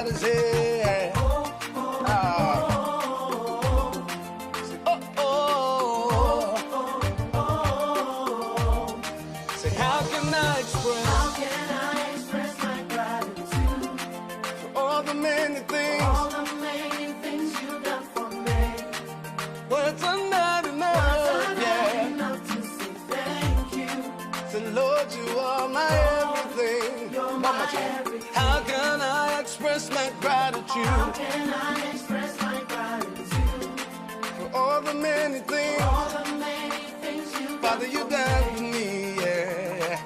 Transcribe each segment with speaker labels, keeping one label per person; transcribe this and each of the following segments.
Speaker 1: Everybody say, say, how can I express my gratitude for all the many things you've done for me? Words are not enough, to say thank you. Say, Lord, you are my everything. You're my everything. How can I express my gratitude? How can I express my gratitude for all the many things, Father, you done for me, yeah.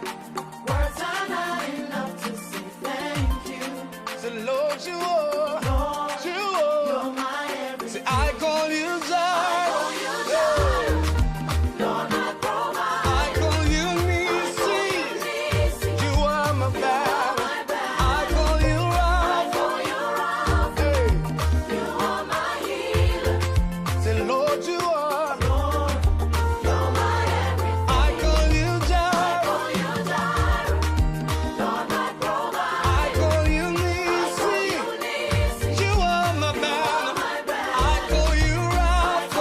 Speaker 1: Words are not enough to say thank you. Say, Lord, you are, you're my everything. Say, I call you Zion. Lord, my provider. I call you Nisi. You are my battle. I call you Rapha. Hey. You are my healer. Say, Lord, you are. You're my everything. I call you Jireh. Lord, my provider. I call you Nisi. You are my battle. I call you Rapha.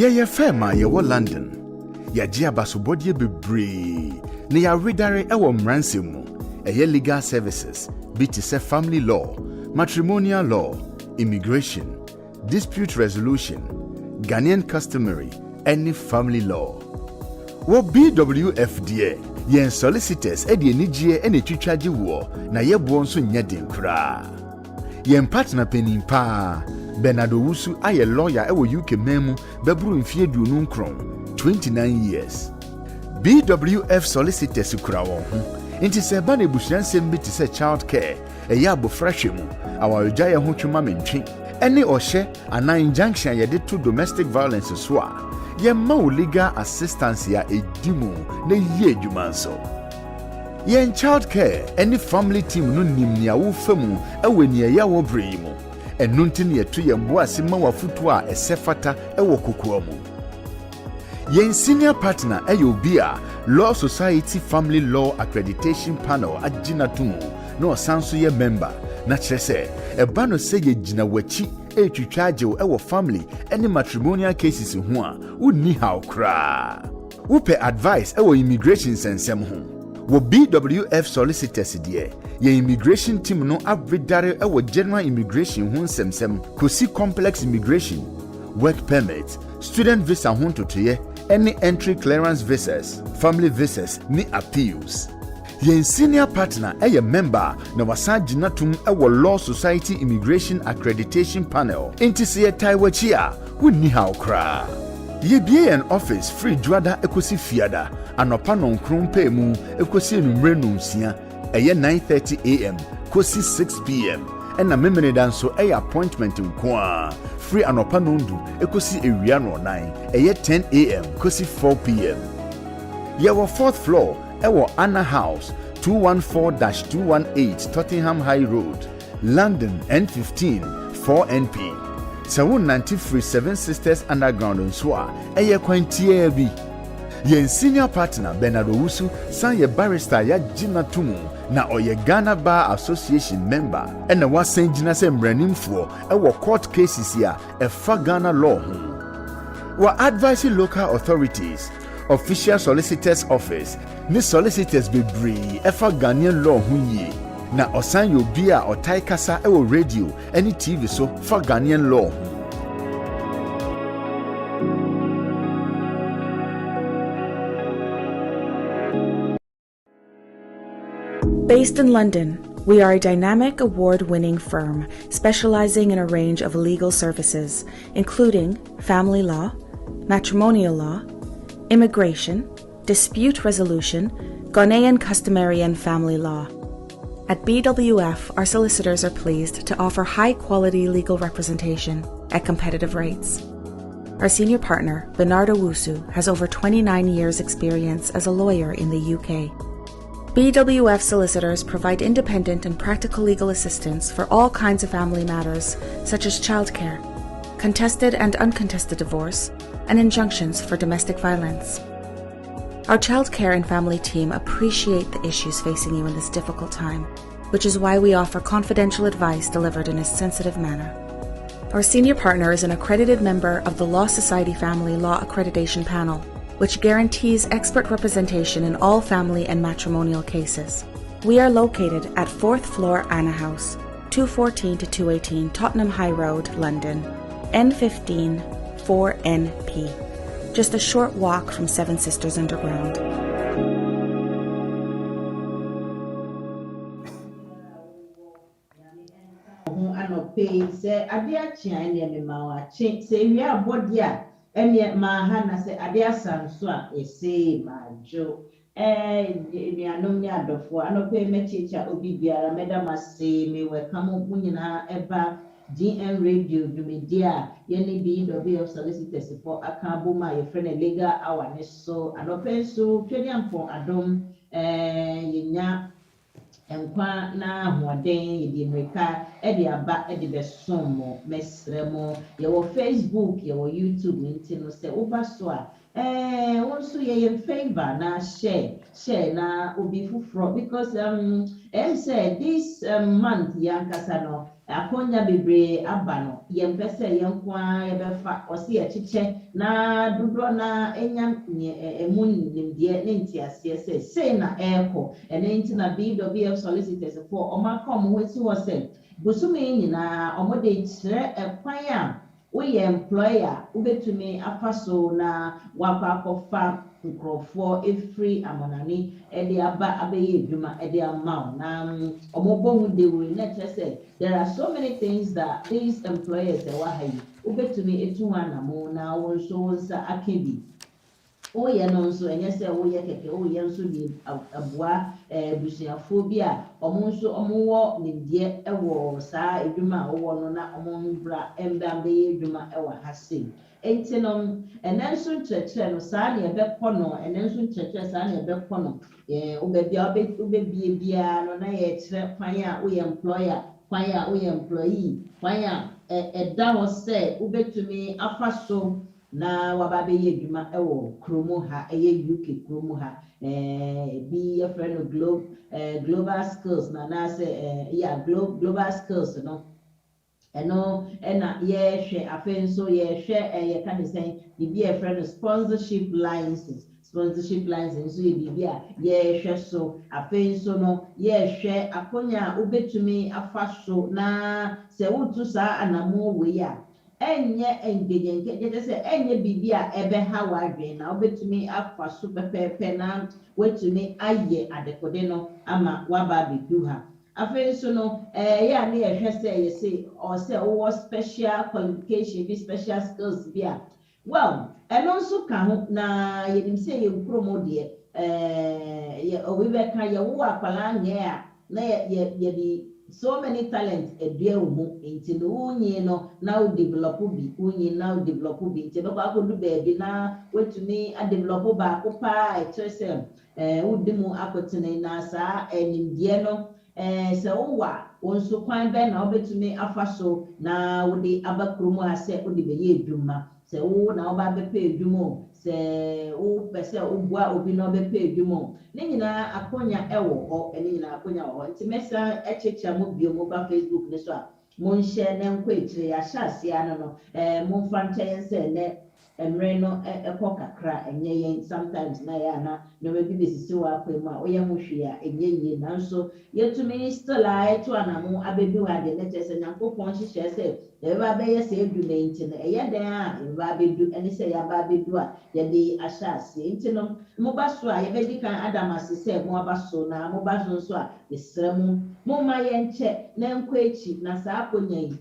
Speaker 2: Ye fema ye wo London. Ya jia basobodie bebre. Ni ya redare ewo mranse mu. Eye legal services, BTC family law, matrimonial law, immigration, dispute resolution, Ghanaian customary, any family law. Wo BWFDA, yen solicitors edi enijie ene twitwaje wo na yebo nso nyeden kra. Yen partner penimpa Bernardo Wusu aye lawyer ewo UK memu bebru mfie duonu nkron 29 years. BWF solicitors kura won ho. Inti se ba na ebusuansem bi ti se child care eye abofrahwe mu awarja ye ho twuma mentwe ene ohye ana injunction ye de to domestic violence so a ye ma legal assistance ya edimu na ye adwuma so. Yen child care any family team no nim nia wo famu eweni ye wo brei mu enu ntin ye to ye mboase ma wafutu a esefata ewo kokoa mu. Yen senior partner Ayobia Law Society Family Law Accreditation Panel agina tumu no sanso ye member na kyerese eba no se ye gina wachi etwitwaje ewo family any matrimonial cases ho a unni haw kra. Upe advice ewo immigration sensem ho. Wo BWF solicitors de ye immigration team no abredare ewo general immigration ho semsem kosi complex immigration, work permit, student visa ho totoye, any entry clearance visas, family visas, ni appeals. Yen senior partner eye member na wasagina tum ewo Law Society Immigration Accreditation Panel. Inti se taiwachi a wunni haw kra. Ye bie an office free juada ekosi fiada anopa nonkron pe mu ekosi enumre nonsia eye 9:30 am kosi 6 pm ena memene danso eye appointment nko free anopa nondu ekosi ewia no 9 eye 10 am kosi 4 pm. Yewo 4th floor ewo Anna House 214-218 Tottenham High Road, London N15 4NP. Sawun 93 Seven Sisters Underground nswa eye kwantie bi. Yen senior partner Bernardo Wusu san ye barrister ya gina tumu na oye Ghana Bar Association member ena wasan gina se mranimfo ewo court cases ya efa Ghana law ho. Wa advise local authorities, official solicitors office ni solicitors bebre efa Ghanaian law ho yi na osan yo bia otai kasa ewo radio any TV so fa Ghanaian law ho.
Speaker 3: Based in London, we are a dynamic award-winning firm specializing in a range of legal services, including family law, matrimonial law, immigration, dispute resolution, Ghanaian customary and family law. At BWF, our solicitors are pleased to offer high-quality legal representation at competitive rates. Our senior partner, Bernardo Wusu, has over 29 years' experience as a lawyer in the UK. BWF solicitors provide independent and practical legal assistance for all kinds of family matters, such as childcare, contested and uncontested divorce, and injunctions for domestic violence. Our childcare and family team appreciate the issues facing you in this difficult time, which is why we offer confidential advice delivered in a sensitive manner. Our senior partner is an accredited member of the Law Society Family Law Accreditation Panel, which guarantees expert representation in all family and matrimonial cases. We are located at 4th floor Anna House, 214-218 Tottenham High Road, London, N15 4NP, just a short walk from Seven Sisters Underground.
Speaker 4: Ene mahana se ade asanso a ese majo nuanom ne adofo anope mechicha obi biara medama se me welcome munyina eba GN radio dumedia yene BW solicitors for akabo ma your friend legal awareness so anope so twedi ampon adom yenya enkwa na ahoden yedi mreka edi aba edi besom mesremo yewo Facebook yewo YouTube nti no se oba so a wonso ye favor na share na obi fufro because say this month yankasa no akonya bebre abano yempese yenkwa yebefa osi echiche na dodo na enya emu nimdie ne ntiase se na eko ene nti na BWF solicitors for omakom weti ho se busumi nyina omode kire ekwan a woyɛ employer wobɛtumi afa so na wakɔ akɔfa nkurɔfoɔ efiri amanani ɛde aba abɛyɛ adwuma ɛde ama wo na ɔmobɔ ho dewuri na kyerɛ sɛ there are so many things that these employers ɛwɔ ha yi wobɛtumi etu ho anamo na wɔn nso wɔn nsa aka bi woyɛ no nso ɛnyɛ sɛ woyɛ kɛkɛ woyɛ nso de aboa busuafoɔ bi a ɔmo nso ɔmo wɔ nimdeɛ ɛwɔ saa adwuma a wɔwɔ no na ɔmo ho bra ɛmba bɛyɛ adwuma ɛwɔ ha sei enti no ɛnɛ nso nkyerɛkyerɛ no saa ne ɛbɛkɔ no ɛnɛ nso nkyerɛkyerɛ saa ne ɛbɛkɔ no wobɛbia wobɛbie biara no na yɛkyerɛ kwan a woyɛ employer kwan a woyɛ employee kwan a ɛda hɔ sɛ wobɛtumi afa so na waba bɛyɛ adwuma ɛwɔ kurom ha ɛyɛ UK kurom ha bi yɛfrɛ no global skills na naasɛ global skills no ɛno ɛna yɛhwɛ afei nso yɛhwɛ yɛka ne sɛn biribi a yɛfrɛ no sponsorship license nso yɛ biribi a yɛhwɛ so afei nso no yɛhwɛ akonya a wobɛtumi afa so na sɛ wotu saa anamo wei a ɛnyɛ ngegenke sɛ ɛnyɛ biribi a ɛbɛha w'adwene na wobɛtumi afa so pɛpɛɛpɛ na woatumi ayɛ adekode no ama waba abɛdu ha afei nso no yɛ a ne yɛhwɛ sɛ yɛsɛ ɔsɛ wowɔ special qualification bi special skills bi a well ɛno nso ka ho na yɛnim sɛ yɛ kurom deɛ obi bɛka yɛwo akwalaa nyɛ a na yɛde so many talents edua wo mu nti no wonyi no na wo develop bi wonyi na wo develop bi nti bɛkɔ akɔdu baabi na wetumi a develop baako paa ɛkyerɛ sɛ wodi mu akɔtene na saa nimdeɛ no sɛ wowa wo nso kwan bɛn na wobɛtumi afa so na wode aba kurom a sɛ wode bɛyɛ adwuma sɛ wo na woba bɛpɛ adwuma sɛ wopɛ sɛ woboa obi na wobɛpɛ adwuma ne nyinaa akonya ɛwɔ hɔ ɛne nyinaa akonya wɔ hɔ nti mɛsa ɛkyekyɛ mo bio mo ba Facebook ne so a monhyɛ ne nkɔ akyire ahyɛ aseɛ no no momfa nkyɛn sɛ nɛ mmerɛ no ɛkɔ kakra ɛnyɛ yɛn sometimes na yɛ ana nneɛma bi bɛsisi wɔ akwan mu a woyɛ ho hwee a ɛnyɛ yie nanso yɛtumi still a ɛto anamo abɛbi wɔ adeɛ ne kyerɛ sɛ Nyankopɔn hyehyɛ sɛ yɛbɛba abɛyɛ sɛ edu na nti no ɛyɛ dan a yɛbɛba abɛdu ɛne sɛ yɛaba abɛdu a yɛde ahyɛ aseɛ nti no moba so a yɛbɛdi kan adam ase sɛ mo aba so na moba so nso a yɛsrɛ mo momma yɛnkyɛ na nkɔ akyi na saa akɔnya yi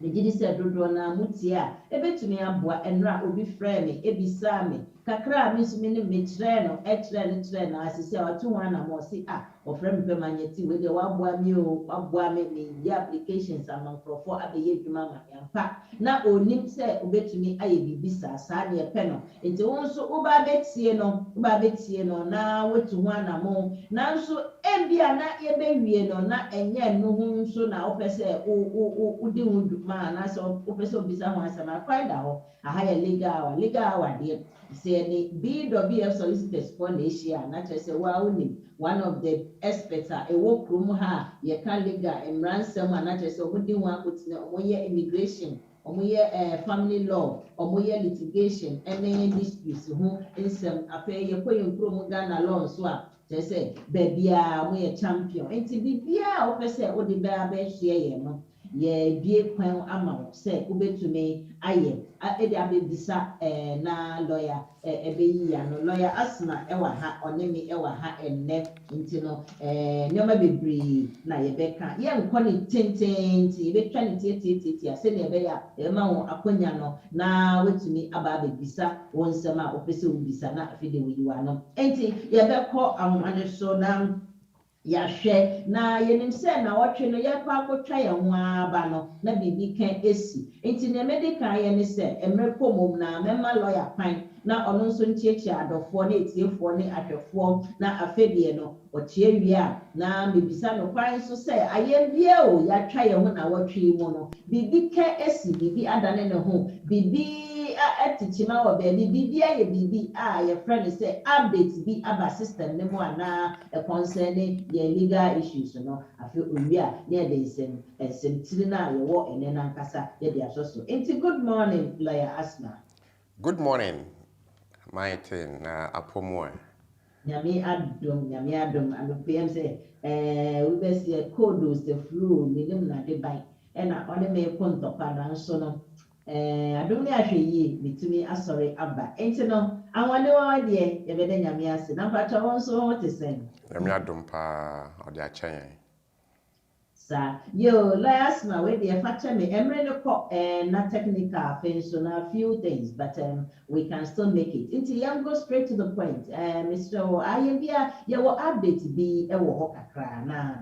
Speaker 4: megye di sɛ dodoɔ na mutie a ebetumi aboa ɛnra obi frɛ me ebisa me kakra a me nso me ne mekyerɛ no ɛkyerɛ no asisi a wato ho anam ɔsi a ɔfrɛ me pɛ ma nyɛti wei deɛ waboa me o waboa me yɛ applications ama nkurɔfoɔ abɛyɛ adwuma ma yɛmpa na onim sɛ obetumi ayɛ biribi saa deɛ pɛ no nti wo nso woba abɛtie no na wotu ho anam nanso ebia na yɛbɛwie no na ɛnyɛ no ho nso na wopɛ sɛ wodi ho dwuma anaasɛ wopɛ sɛ obisa ho asɛm akwan da hɔ aha yɛ legal hour deɛ sɛ ne BWF solicitors for na ahyia na kyerɛ sɛ woa wonim one of the experts a ɛwɔ kurom ha a yɛka legal mmaransɛm a na kyerɛ sɛ ɔmodi ho akotene ɔmoyɛ immigration ɔmoyɛ family law ɔmoyɛ litigation ɛne disputes ho nsɛm afei yɛkɔ yɛn kurom Ghana law nso a kyerɛ sɛ baabiara ɔmoyɛ champion nti biribiara a wopɛ sɛ wode bɛhyia yɛn no yɛbie kwan ama wo sɛ wobɛtumi ayɛ ɛde abɛbisa na lawyer ɛbɛyi ya no lawyer Asmah ɛwɔ ha ɔne me ɛwɔ ha ɛnnɛ nti no nneɛma bebree na yɛbɛka yɛnkɔ ne tententi yɛbɛtwa ne tietietie a sɛdeɛ ɛbɛyɛ a ɛma wo akonya no na wetumi aba abɛbisa wo nsɛm a wopɛ sɛ wobisa na afei de woyi wa no nti yɛbɛkɔ ahoma no so na yɛahwɛ na yɛnim sɛ na wɔtwe no yɛkɔ akɔtwa yɛn ho aba no na biribi kan esi nti nea mɛde kan yɛ ne sɛ mmerɛ kɔ mom na mɛma lawyer kwan na ɔno nso ntiatia adɔfoɔ ne etiefoɔ ne ahwɛfoɔ na afɛdeɛ no ɔkyea wie a na mebisa no kwan nso sɛ ayɛmbia o yɛatwa yɛn ho na wɔtwe mu no biribi ka esi biribi adane ne ho biribi obi a etichima wo baby bibia ye bibi a your friend say update bi aba system ne mu ana concerning your legal issues no afi owi a ne dey ensem tiri na ye wo ene na nkasa ye dey asoso. Enti good morning lawyer Asmah.
Speaker 5: Good morning, my thing, Apomo.
Speaker 4: Nyame adom anopem say we be see codes the flu minimum na de ban e na one me kontokwa na nso no adom ne ahwe yi mitumi asori aba enti no anwane wa de ye be de nyame ase na mpacha won so what is saying
Speaker 5: Nyame adom pa ode achen.
Speaker 4: Sa yo last na we dey facha me emre no ko na technical things so na few things but we can still make it into young go straight to the point Mr. Ayebia ye wo update bi e wo ho kakra na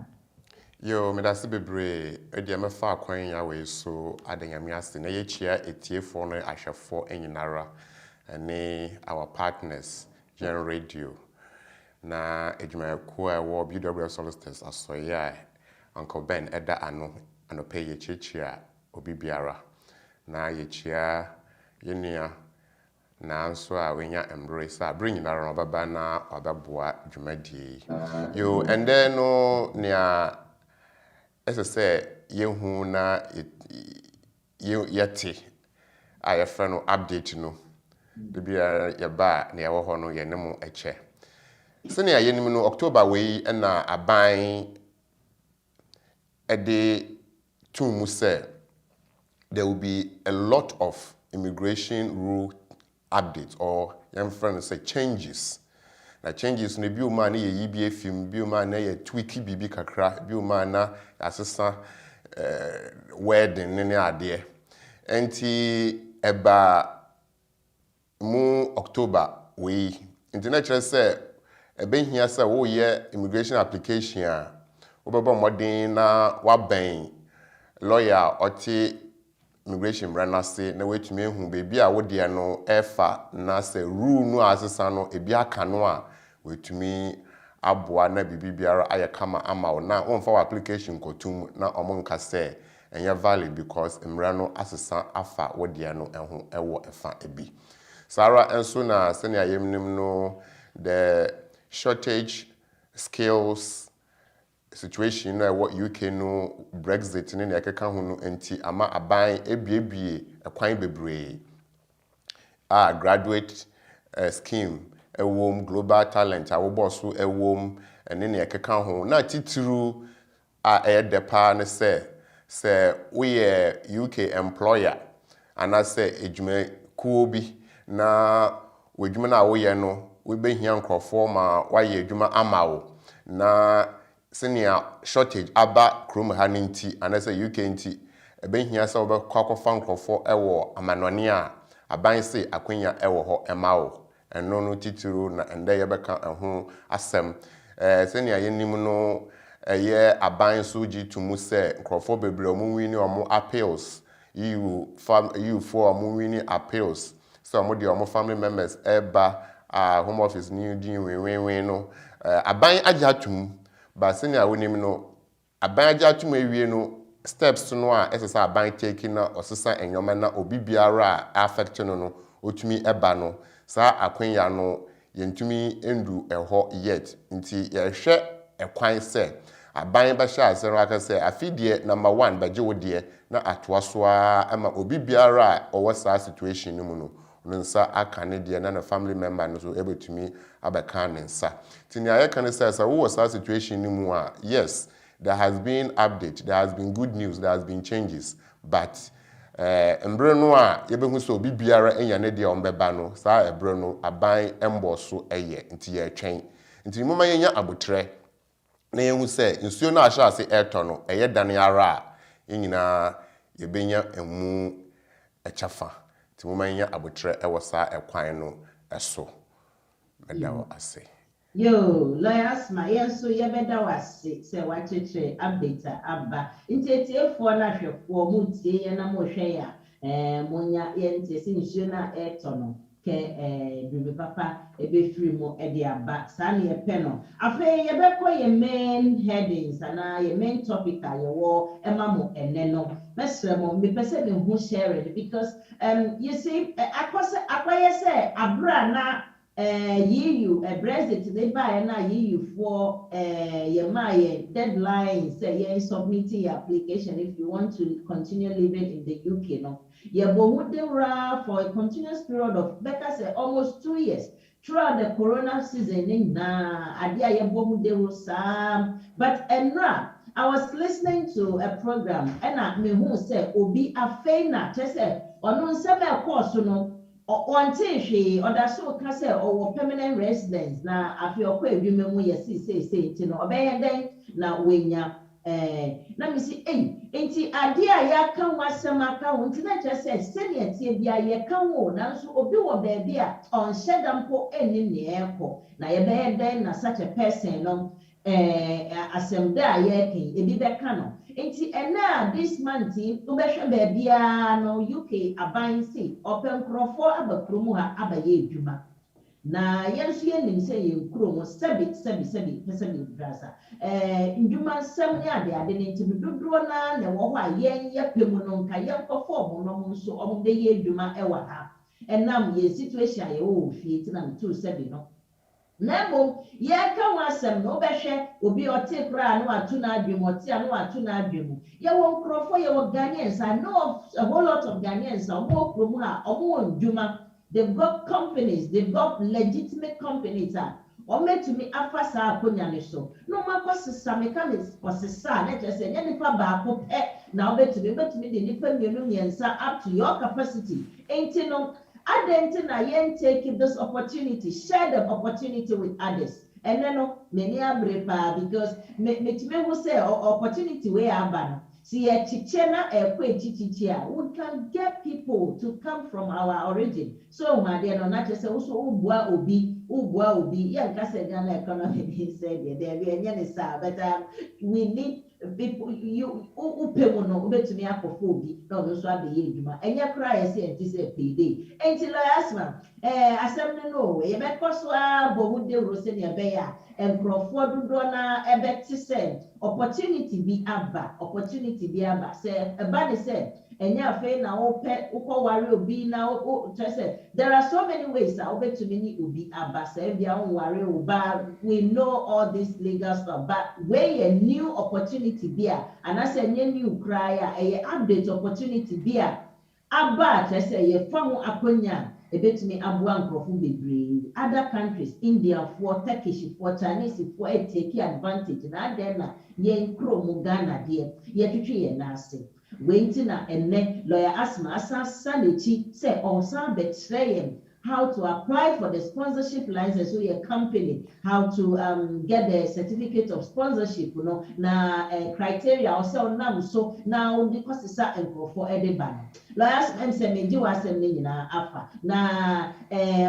Speaker 5: Yo me da se bebre e de me fa akwan ya we so ade nyame ase na ye chia etiefo no ahwefo enyinara ene our partners Gen Radio na ejuma ko e wo BW Solicitors asoya Uncle Ben eda ano pay ye chichia obi biara na ye chia yenia na nso a wenya embrace a bring na ron baba na obaboa dwumadi yo and then no nia say yehu na yeti a ye fra no update no de bia ye ba na ye wo ho no ye ne mu eche sene ya yenim no October we na aban ede tumu say there will be a lot of immigration rule updates or young friends say changes. Na changes ne bi o ma na ye yibi efim bi o ma na ye tweaki bibi kakra bi o ma na asesa wedding ne ade enti eba mu October we international say ebe hia say wo ye immigration application a wo beba modern na wa ben lawyer oti immigration branase na wetumi ehu bebi a wo de no efa na say rule no asesa no ebi aka no a wetumi aboa na bibi biara ayekama ama na wonfa wa application kotum na omonka say enye valid because imra no asesa afa wo de no ehu ewo efa ebi Sarah enso na senior yemnim no the shortage skills situation na what UK no Brexit ne ekeka hu no enti ama aban ebiebie ekwan bebre graduate scheme ewom global talent awobo so ewom ene ne ekeka hu na tituru depa ne say we UK employer and say ejuma kuo bi na wejuma na wo ye no we be hia nkrofo ma wa ye ejuma amawo na senior shortage aba krom ha nti anase UK nti ebe hia se obe kwakofa nkrofo ewo amanone a aban se akwanya ewo ho emawo eno no tituru na ende ye beka eho asem senior yenim no eye aban so gi tumu se nkrofo bebre omu wini omu appeals you for omu wini appeals so omu de omu family members eba home office new din we no aban ajatum ba senior wonim no aban ajatum ewie no steps no a esesa aban take na osesa enyoma na obi biara affect no otumi eba no sa akwanya no yentumi endu eho yet nti ye hwe ekwan se aban ba sha asero aka se afidie number 1 baje wodie na atoasoa ama obi biara owo sa situation no mu no nsa aka ne de na family member no so ebetumi abeka ne nsa tini ayeka ne say wo sa situation ni mu a yes there has been update, there has been good news, there has been changes but embre no a yebehu so obi biara enya ne de ombeba no sa ebre no aban embo so eye nti ye twen nti moma yenya abotre na yehu say nsuo no ahya ase eto no eye dane ara nyina yebenya emu echafa nti moma yenya abotre ewo sa ekwan no eso medawo ase
Speaker 4: yo Asmah yenso yebeda wase se wacheche update aba ntietiefo na hwefo mu tie ye na mo hwe ya munya ye ntesi nsuo na eto no ke bibi papa ebe free mo e de aba sa na ye pe no afa ye be ko ye main headings ana ye main topic a ye wo ema mo ene no mesre mo me pese me hu share it because you see akwaye say abra na you Brexit they buy na you for your my deadline say you submitting your application if you want to continue living in the UK no you for a continuous period of better say almost 2 years throughout the corona season na adia you sam but enra I was listening to a program and me who say obi afei na say ono nsem e course no Onte hwe oda so ka say owo permanent residence na afi okwa edwuma mu ye sei nti no obeye den na wenya na mi si enti ade a ya ka wasem aka wo nti na che say senior tie bia ye ka wo na so obi wo baabi a on shedampo eni ne ekọ na ye beye den na such a person no asem da ye ken ebi be ka no enti ena this month ubehwe baabia no UK aban si open krofo abakromu ha abaye edwuma na yenso ye nim se ye nkromo sebi pese brasa ndwuma nsem ne ade ne enti dododo na wo ho a yen ye pemu no nka yen kofo mo no mo so omo de ye edwuma ewa ha enam ye situation ye wo fie ti na to sebi no Nemo, ye ka wasem no behwe obi ote kra no atu na adwem ote no atu na adwem ye won krofo ye wo Ghanaians I know a whole lot of Ghanaians omo kromu a omo ndwuma they've got companies they've got legitimate companies ometumi afasa akonya ne so no makosesa mechanics osesa na chese nye nipa baako pe na obetumi de nipa mienu miensa up to your capacity enti no Adenti na yen take this opportunity, share the opportunity with others. And then many abrepa because me who say opportunity we aba. See a chichena chichichia. We can get people to come from our origin. So my dear no not just also ubwa obi. Yeah, Ghana economy said there but we need people you upe no ubetumi akofo obi na obo so abeye edwuma enye kra ye se enti se payday enti lo Asmah asem no ye be koso abowu de ro se ne be ya enkrofo dodo na ebeti se opportunity bi aba se eba de se enye afi na ope ukoware obi na say there are so many ways obetumi ni obi aba se bia onware oba we know all this legal stuff but where a new opportunity bia and I say new cry a update opportunity bia aba say ye famu akonya ebetumi aboa nkrofo bebre other countries India for Turkish for Chinese for take advantage na dem na ye nkromu Ghana de ye twetwe ye na ase wenti na enne lawyer Asmah asasa nechi say onsa betrayem how to apply for the sponsorship license so your company how to get the certificate of sponsorship you know na criteria also nam so now because it's a for everybody lawyers say meji wasem ne nyina afa na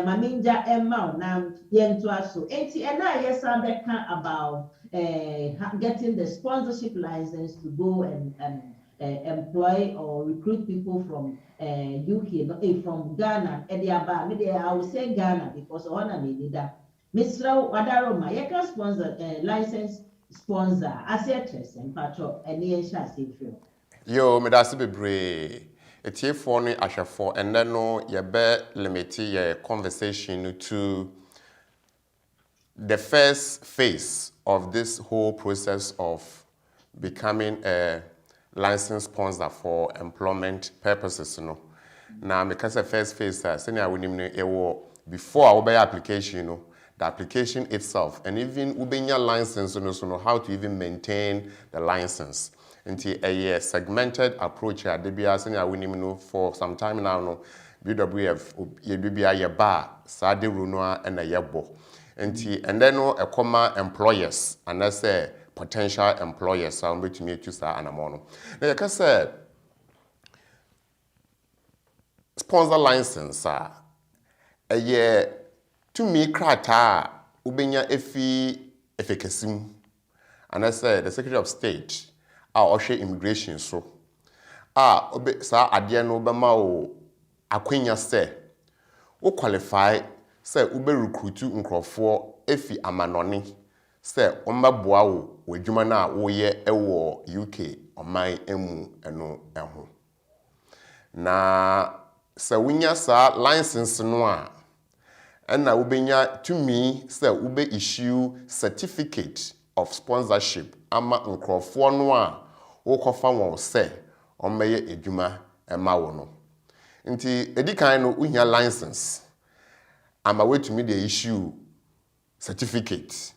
Speaker 4: maminja emma na yentu aso enti ena yesa beka about getting the sponsorship license to go and employ or recruit people from UK, from Ghana. I will say Ghana because I need that. Mr. Wadaroma, you can sponsor license sponsor assets and patro and the feel.
Speaker 5: Yo, me da se bebre. Etiefo ne ahwefo and then no ye be limit your conversation to the first phase of this whole process of becoming a license sponsor for employment purposes no na because the first phase senior winim no ewo before our application no the application itself and even ubenya license no so know how to even maintain the license until a segmented approach at the senior winim no for some time now no BWF yebibia ye ba sade runoa and a yebo and then no a comma employers and that's potential employers so I'm to me to say anamono. Now you can say sponsor license a year to me krata ubenya efikasim and I say the Secretary of State oshe immigration so obe sa ade no bema o akwenya say wo qualify say ube recruit nkrofo efi amanoni say ombaboa wo wadwuma na wo ye ewo UK oman emu eno eho na say wunya sa license no a ena ubenya tumi say ube issue certificate of sponsorship ama nkrofo no a wo kofa won say omeye edwuma ema wo no nti edikan no uhia license ama wetumi the issue certificate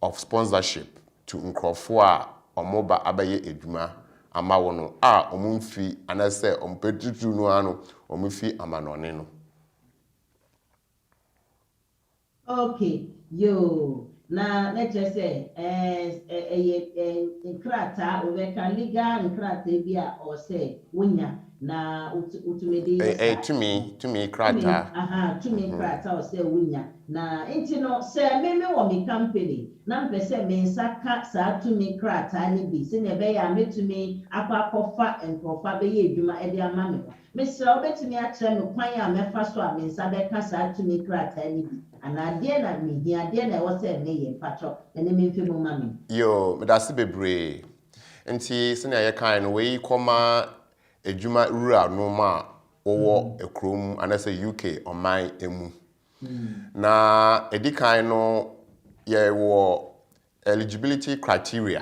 Speaker 5: of sponsorship to nkrofo a omoba abaye edwuma ama wo no a omumfi anase ompetutu no ano omumfi amanone no.
Speaker 4: Okay, yo. Na let's say nkrata oveka legal nkrata bia or say wunya na utumedi
Speaker 5: tumi krata
Speaker 4: tumi krata or say wunya na enti no say me wo me company na mpe say me nsaka sa tumi krata ni bi se ne be ya metumi akwakofa enkofa be ye edwuma e de ama me me se obetumi a kire me kwan a mefa so a me nsa be ka sa tumi krata ni bi anadie na me hiadie na wo say me ye pacho ene me mfe mo mami
Speaker 5: yo me da se bebre enti se ne ye kan no we koma ejuma rural no ma owo ekrom anase UK oman emu na edikan no ye wo eligibility criteria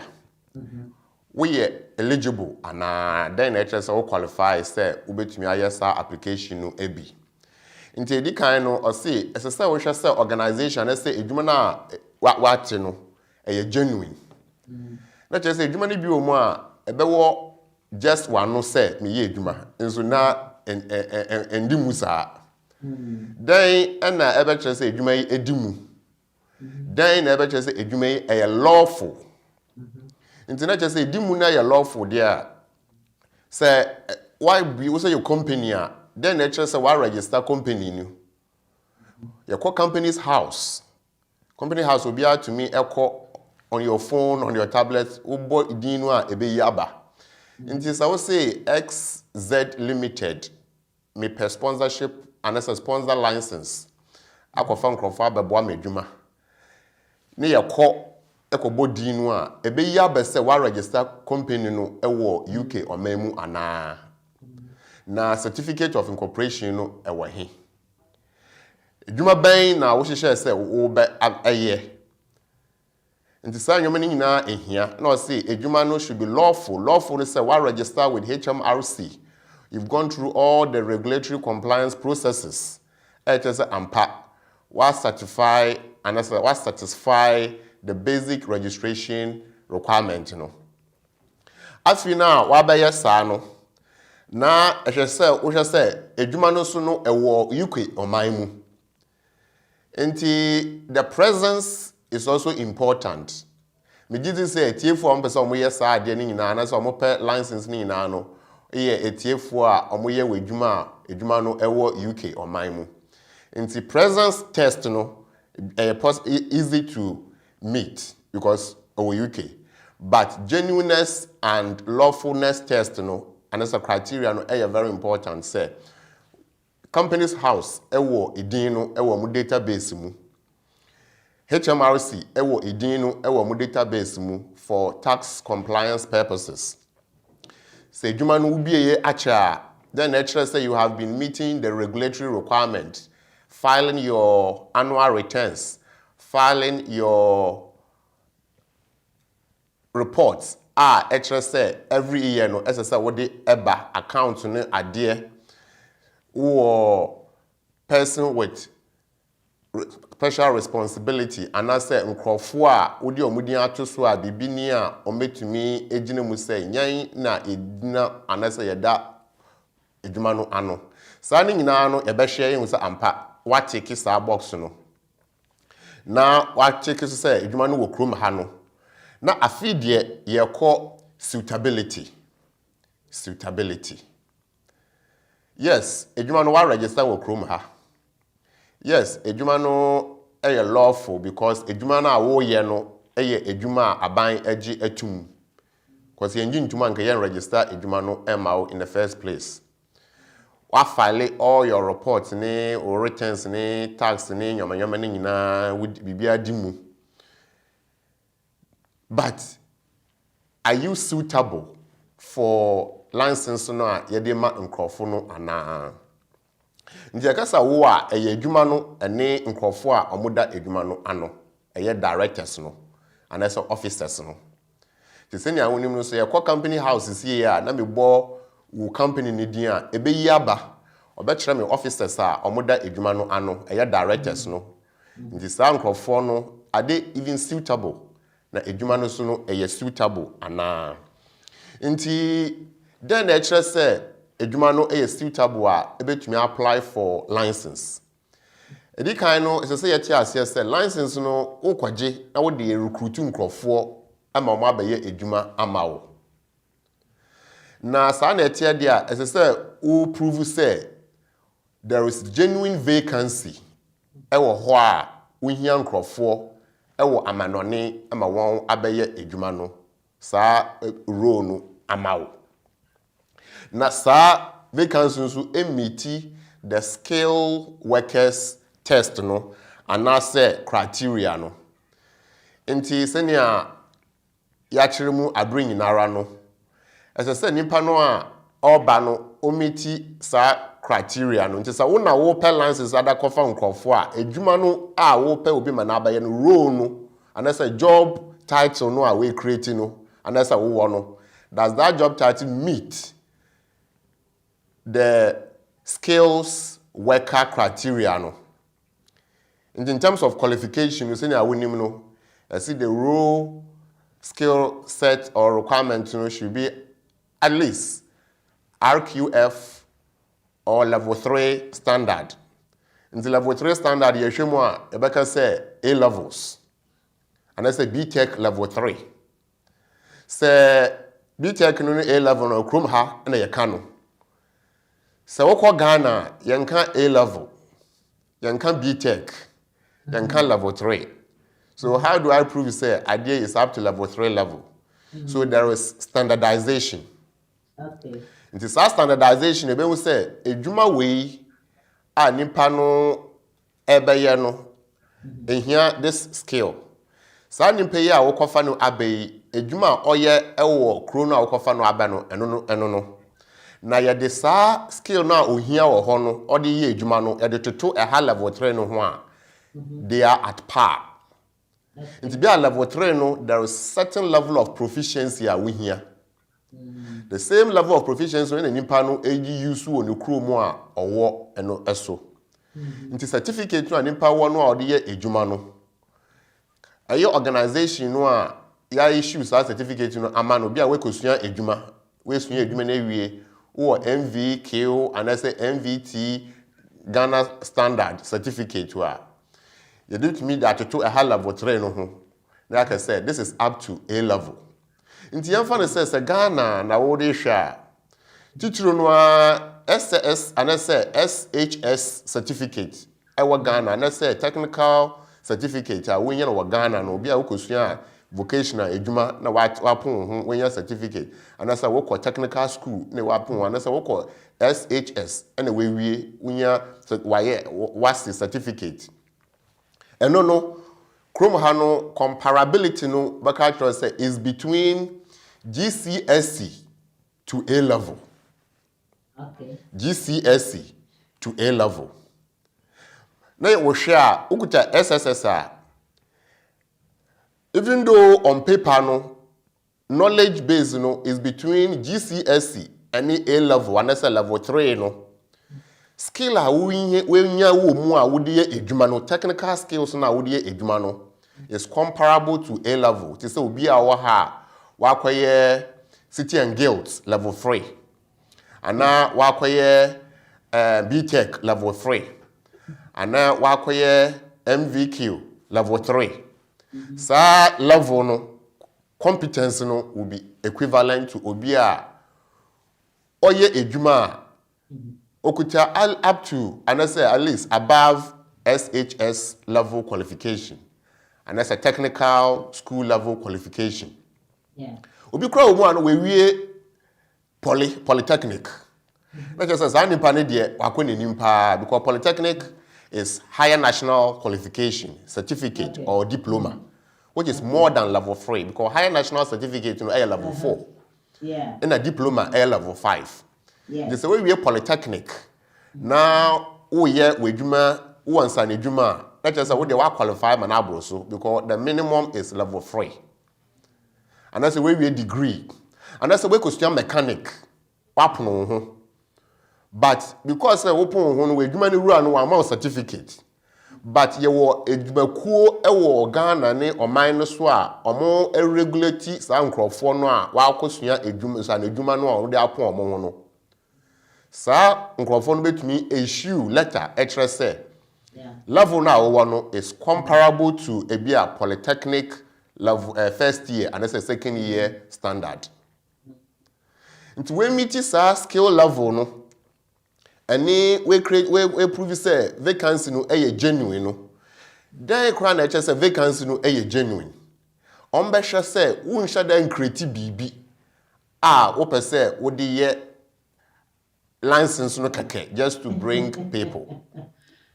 Speaker 5: we eligible ana then HSA wo qualify say ubetumi ayesa application no ebi nti edikan no o say esese wo hwe say organization na say ejuma na wate no genuine na che say ejuma ni bi o mu a ebewo just one no say me ye edwuma nso na endi musa then na ebe kire say edwuma yi edimu then na ebe kire say edwuma yi lawful nti na kire say edimu na lawful there say why be we say your company then na kire say why register company ni your company's house will be out to me echo on your phone on your tablet ubo idinu a ebe yaba. Nti sa wo say XZ Limited me per sponsorship and as a sponsor license akwafa nkrofo abeboa medwuma ne yakọ ekobo dinu a ebe yaba se wa register company no ewo UK omemu ana na certificate of incorporation no ewo he edwuma ban na wo hyehyɛ se wo be eye nti sa nyoma ni nyina ehia na o say edwuma no should be lawful. Lawful is say why register with HMRC. You've gone through all the regulatory compliance processes. It is ampa wa certify and as wa satisfy the basic registration requirement no. As we now wa ba yesa no na ehwe say edwuma no so no ewo UK oman mu. Nti the presence is also important. Me did say etiefo am pese omo yesa ade ni nyina na so omo pe license ni nyina no etiefo a omo ye wadwuma edwuma no ewo UK oman mu. Nti presence test no easy to meet because over UK, but genuineness and lawfulness test no and as a criteria no very important. Say company's house ewo idin no ewo mu database mu. HMRC ewo idin no ewo mu database mu for tax compliance purposes. Say edwuma no ubieye acha then actually say you have been meeting the regulatory requirement, filing your annual returns, filing your reports. Actually say every year no SSA what the EBA account no ade or person with special responsibility and I say nkrofo a wodi omudi ato so a bibini a ometumi ejine mu say nyan na edina anase yeda edwuma no ano saa ne nyina no ebe hye yin so ampa wa take saa box no na wa check so say edwuma no wo krom ha no na afidie ye ko suitability. Yes, edwuma no wa register wo krom ha. Yes, edwuma no lawful because edwuma na wo ye no edwuma aban agi atum. Because yenji ntuma nka yen register edwuma no ema in the first place. file all your reports ne or returns ne tax ne nyoma ne nyina would bibia dimu. But are you suitable for license no a yede ma nkrofo no ana? Nti akasa wo a eye adwuma no ene nkrofo a omoda adwuma no ano eye directors no anase officers no. Ti senya wonim no so ye company houses here a na me bo wo company ni din a ebeyi aba obekere me officers a omoda adwuma no ano eye directors no. Nti sa nkrofo no ade even suitable na adwuma no so no eye suitable ana. Nti then e kire say adwuma no eye suitable a ebetumi apply for license. Edi kan no ese say yeti ase say license no ukwaje na wo de recruit nkrofo ama mo abaye adwuma ama wo. Na sa na etie de a ese say wo prove say there is genuine vacancy ewo ho a wo hia nkrofo ewo amanone ama won abaye adwuma no sa role no ama wo. Na sa vacancy nso emiti the skill workers test no anase criteria no. Nti senia ya chiremu abri nyinara no ese se nipa no a oba no omiti sa criteria no. Nti sa wo na wo pe license ada kofa nkrofo a adwuma no a wo pe obi ma na abaye no role no anase job title no a we create no anase wo no, does that job title meet the skills worker criteria no? And in terms of qualification, you see na wonim no, I see the role skill set or requirement should be at least RQF or level 3 standard. In the level 3 standard, you show more, you say A levels. And I say B-Tech level 3. Say B-Tech no A level no krum ha na ye kano. So woko Ghana, yanka A level, yanka B-Tech, yanka level 3. So how do I prove say idea is up to level 3 level? So there is standardization.
Speaker 4: Okay.
Speaker 5: It is a standardization. Ebe we say edwuma we a nipa no ebeye no ehia this skill. Sa nipa yi a wokofa no abai edwuma oye ewo kro no a wokofa no aba no eno no. Na ye de sa skill na ohia wo ho no ode ye edwuma no ye de toto a high level 3 no ho a they are at par. And to be at level 3 no, there is certain level of proficiency we here. The same level of proficiency when nipa no use wo no kro mu a owo eno eso. Nti certificate no nipa wo no a ode ye edwuma no. Ayo organization no a ya issue sa certificate no ama no bia we kosua edwuma, we sua edwuma na wie wo MVQ and I say MVT Ghana standard certificate wa. You do to me that to a high level 3 no ho. Like I said, this is up to A level. Inti yamfa says a Ghana na wo de hwa. Titiro no SS and I say SHS certificate. Ewa Ghana and I say technical certificate a when you know Ghana no bia ukosua vocational edwuma na wapon ho when you certificate. And I say wo technical school na wapon and I say wo SHS and we when you what's the certificate. And no, Chrome Hano comparability no Bakatro say is between GCSE to A level.
Speaker 4: Okay.
Speaker 5: GCSE to A level. Now we share ukuta SSSR. Even though on paper no knowledge base no is between GCSE and A level and level 3 no. Skill a we nya wo mu a wo de edwuma no technical skills na wo de edwuma no is comparable to A level. It say obi a wo ha wa kwaye City and Guilds level 3 ana wa kwaye B-Tech level 3 ana wa kwaye MVQ level 3. Sa level no competence no will be equivalent to obi a oye edwuma okuta up to and I say at least above SHS level qualification and that's a technical school level qualification.
Speaker 4: Yeah.
Speaker 5: Obi kra omu anu we wie polytechnic Not just as any panel, because polytechnic is higher national qualification, certificate, or diploma, which is more than level 3, because higher national certificate, level 4.
Speaker 4: Yeah.
Speaker 5: And a diploma, level 5.
Speaker 4: Yeah.
Speaker 5: This way we are polytechnic. Now, we once an ejuma, not just what they were qualified manabroso, because the minimum is level 3. And that's the way we a degree. And that's the way question mechanic. But because we open we ejuma ni run one certificate. But you were ejuma ewo Ghana ne or minus wa or irregularity sa nkrofo no a wa akosua ejuma sa na ejuma no a de apon omo no. Sa nkrofo no betumi issue letter say level now one is comparable to a polytechnic level first year and that's a second year standard. Into when meet skill level no any we create we prove say vacancy no genuine no. Then crown na say vacancy no genuine. Ombehwe say won hwe dan create bibi wo pese wo de ye license no keke just to bring people.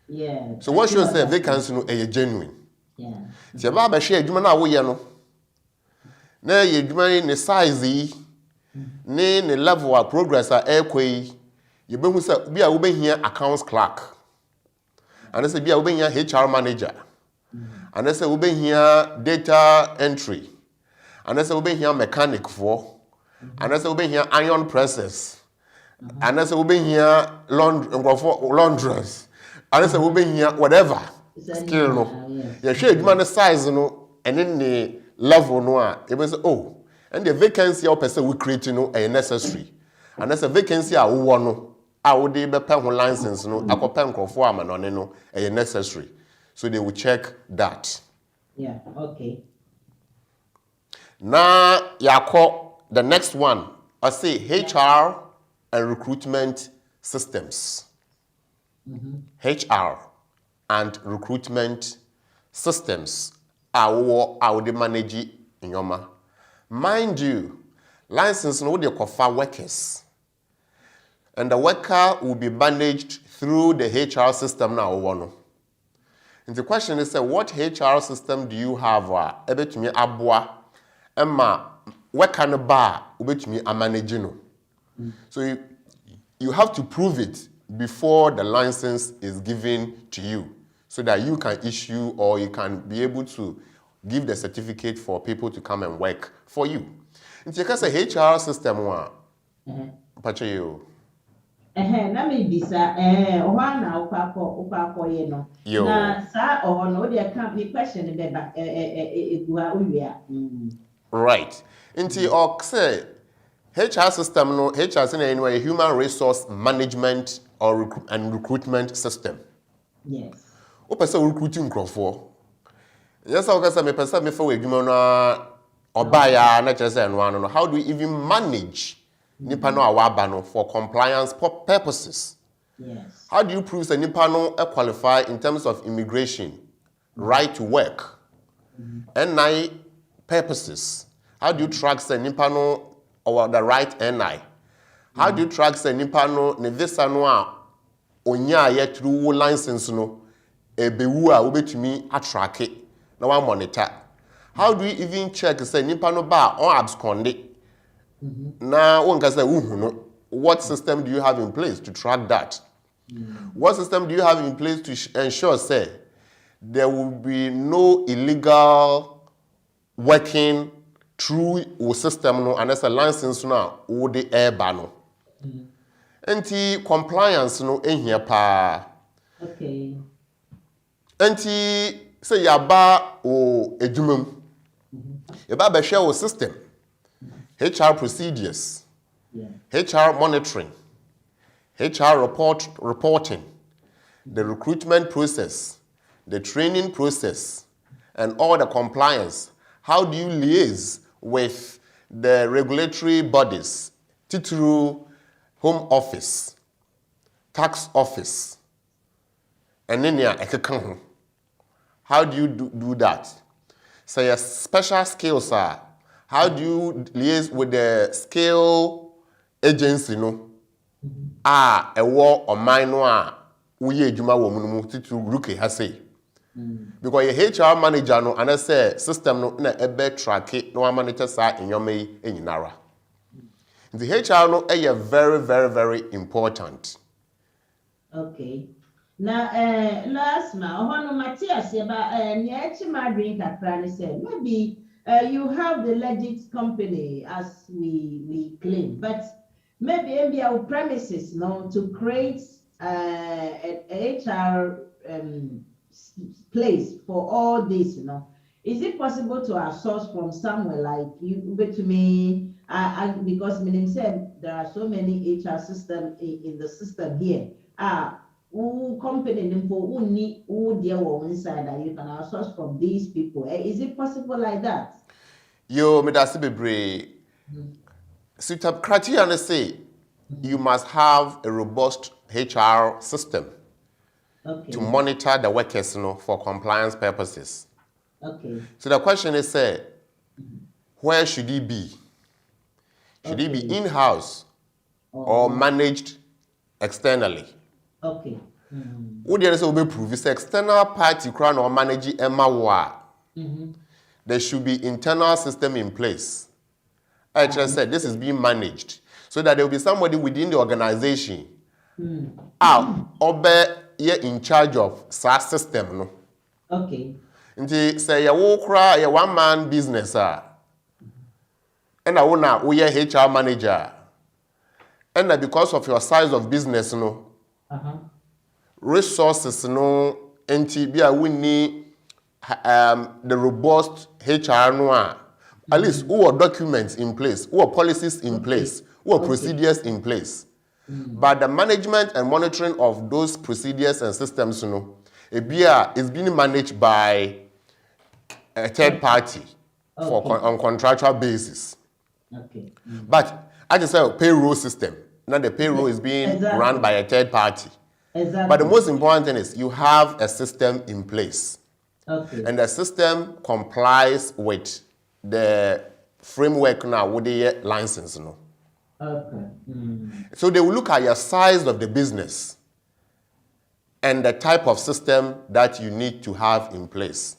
Speaker 4: Yeah.
Speaker 5: So what should say vacancy no genuine.
Speaker 4: Yeah.
Speaker 5: Ti ba ba hwe adwuma na wo ye no. Na ye adwuma ni size yi ni level of progress a ekoi you behu say bi a wo behia accounts clerk. And say bi a wo behia HR manager. And say wo behia data entry. And say wo behia mechanic for. And say wo behia iron presses. And say wo behia laundress. And say wo behia whatever skill no. You share adwuma size no and in the level no a e be say oh and the vacancy or person we create no is necessary. And that's a vacancy a wo no a wo dey be pen license no akopen krofo amanone no is necessary. So they will check that.
Speaker 4: Yeah, okay.
Speaker 5: Now yako the next one I say HR and recruitment systems. HR and recruitment systems are the manage in your mind you, license no de kofa workers. And the worker will be managed through the HR system now one. And the question is what HR system do you have ebetumi aboa emma worker no ba obetumi manage no. So you have to prove it before the license is given to you so that you can issue or you can be able to give the certificate for people to come and work for you. It's because a HR system one. Pacho
Speaker 4: na me bisa oha na ukako ye no. Na sa oho no dey can be question be ba egua uwia.
Speaker 5: Right. Inti ok say HR system no HR is anyway a human resource management or recruitment system.
Speaker 4: Yes.
Speaker 5: O person recruiting crofo. Yes, I guess me person me for adwuma no obaya na chese no no. How do we even manage nipa no awaba no for compliance purposes?
Speaker 4: Yes.
Speaker 5: How do you prove that nipa no qualify in terms of immigration, right to work, NI purposes? How do you track the nipa no or the right NI? How do you track the nipa no ne visa no a onya ye through license no ebewu a obetumi attrack na one monitor? How do you even check say nipa no ba on absconde? Na one can say no. What system do you have in place to track that? What system do you have in place to ensure say there will be no illegal working through a system no and as a license no o the air no. Enti compliance no ehia pa.
Speaker 4: Okay.
Speaker 5: Enti say yaba o edwumam. Yaba be share o system. HR procedures.
Speaker 4: Yeah.
Speaker 5: HR monitoring. HR reporting. The recruitment process, the training process, and all the compliance. How do you liaise with the regulatory bodies, through Home Office, Tax Office, and then how do you do that? So your special skills are how do you liaise with the skill agency, no? a war ɔman no a woyɛ adwuma wɔ mu no mu titu ruke ha sei because your HR manager no and say system no na ebe track no wa monitor saa enyoma yi enyinara the HR no very important.
Speaker 4: Okay. Now, last month, Matthias, my drink at said maybe you have the legit company as we claim, but maybe our premises to create an HR place for all this, Is it possible to outsource from somewhere like you to me? Because meaning said there are so many HR systems in the system here. Who company who need who dear inside that you can outsource from these people. Is it possible like that?
Speaker 5: Yo, me that's be criteria say you must have a robust HR system to monitor the workers for compliance purposes.
Speaker 4: Okay.
Speaker 5: So the question is where should it be? Should it be in-house or managed externally?
Speaker 4: Okay.
Speaker 5: What the other say prove is external party crown or manage Emma. There should be internal system in place. I just said this is being managed so that there will be somebody within the organization in charge of SaaS system. No?
Speaker 4: Okay.
Speaker 5: Nti say ya wo kra ya one man business and I wanna we HR manager and because of your size of business resources nti bia we need the robust HR at least who documents in place, who policies in place, who procedures in place. But the management and monitoring of those procedures and systems is being managed by a third party on contractual basis.
Speaker 4: Okay.
Speaker 5: But I just say payroll system. Now the payroll is being run by a third party.
Speaker 4: Exactly.
Speaker 5: But the most important thing is you have a system in place.
Speaker 4: Okay.
Speaker 5: And the system complies with the framework now with the license.
Speaker 4: Okay.
Speaker 5: So they will look at your size of the business and the type of system that you need to have in place.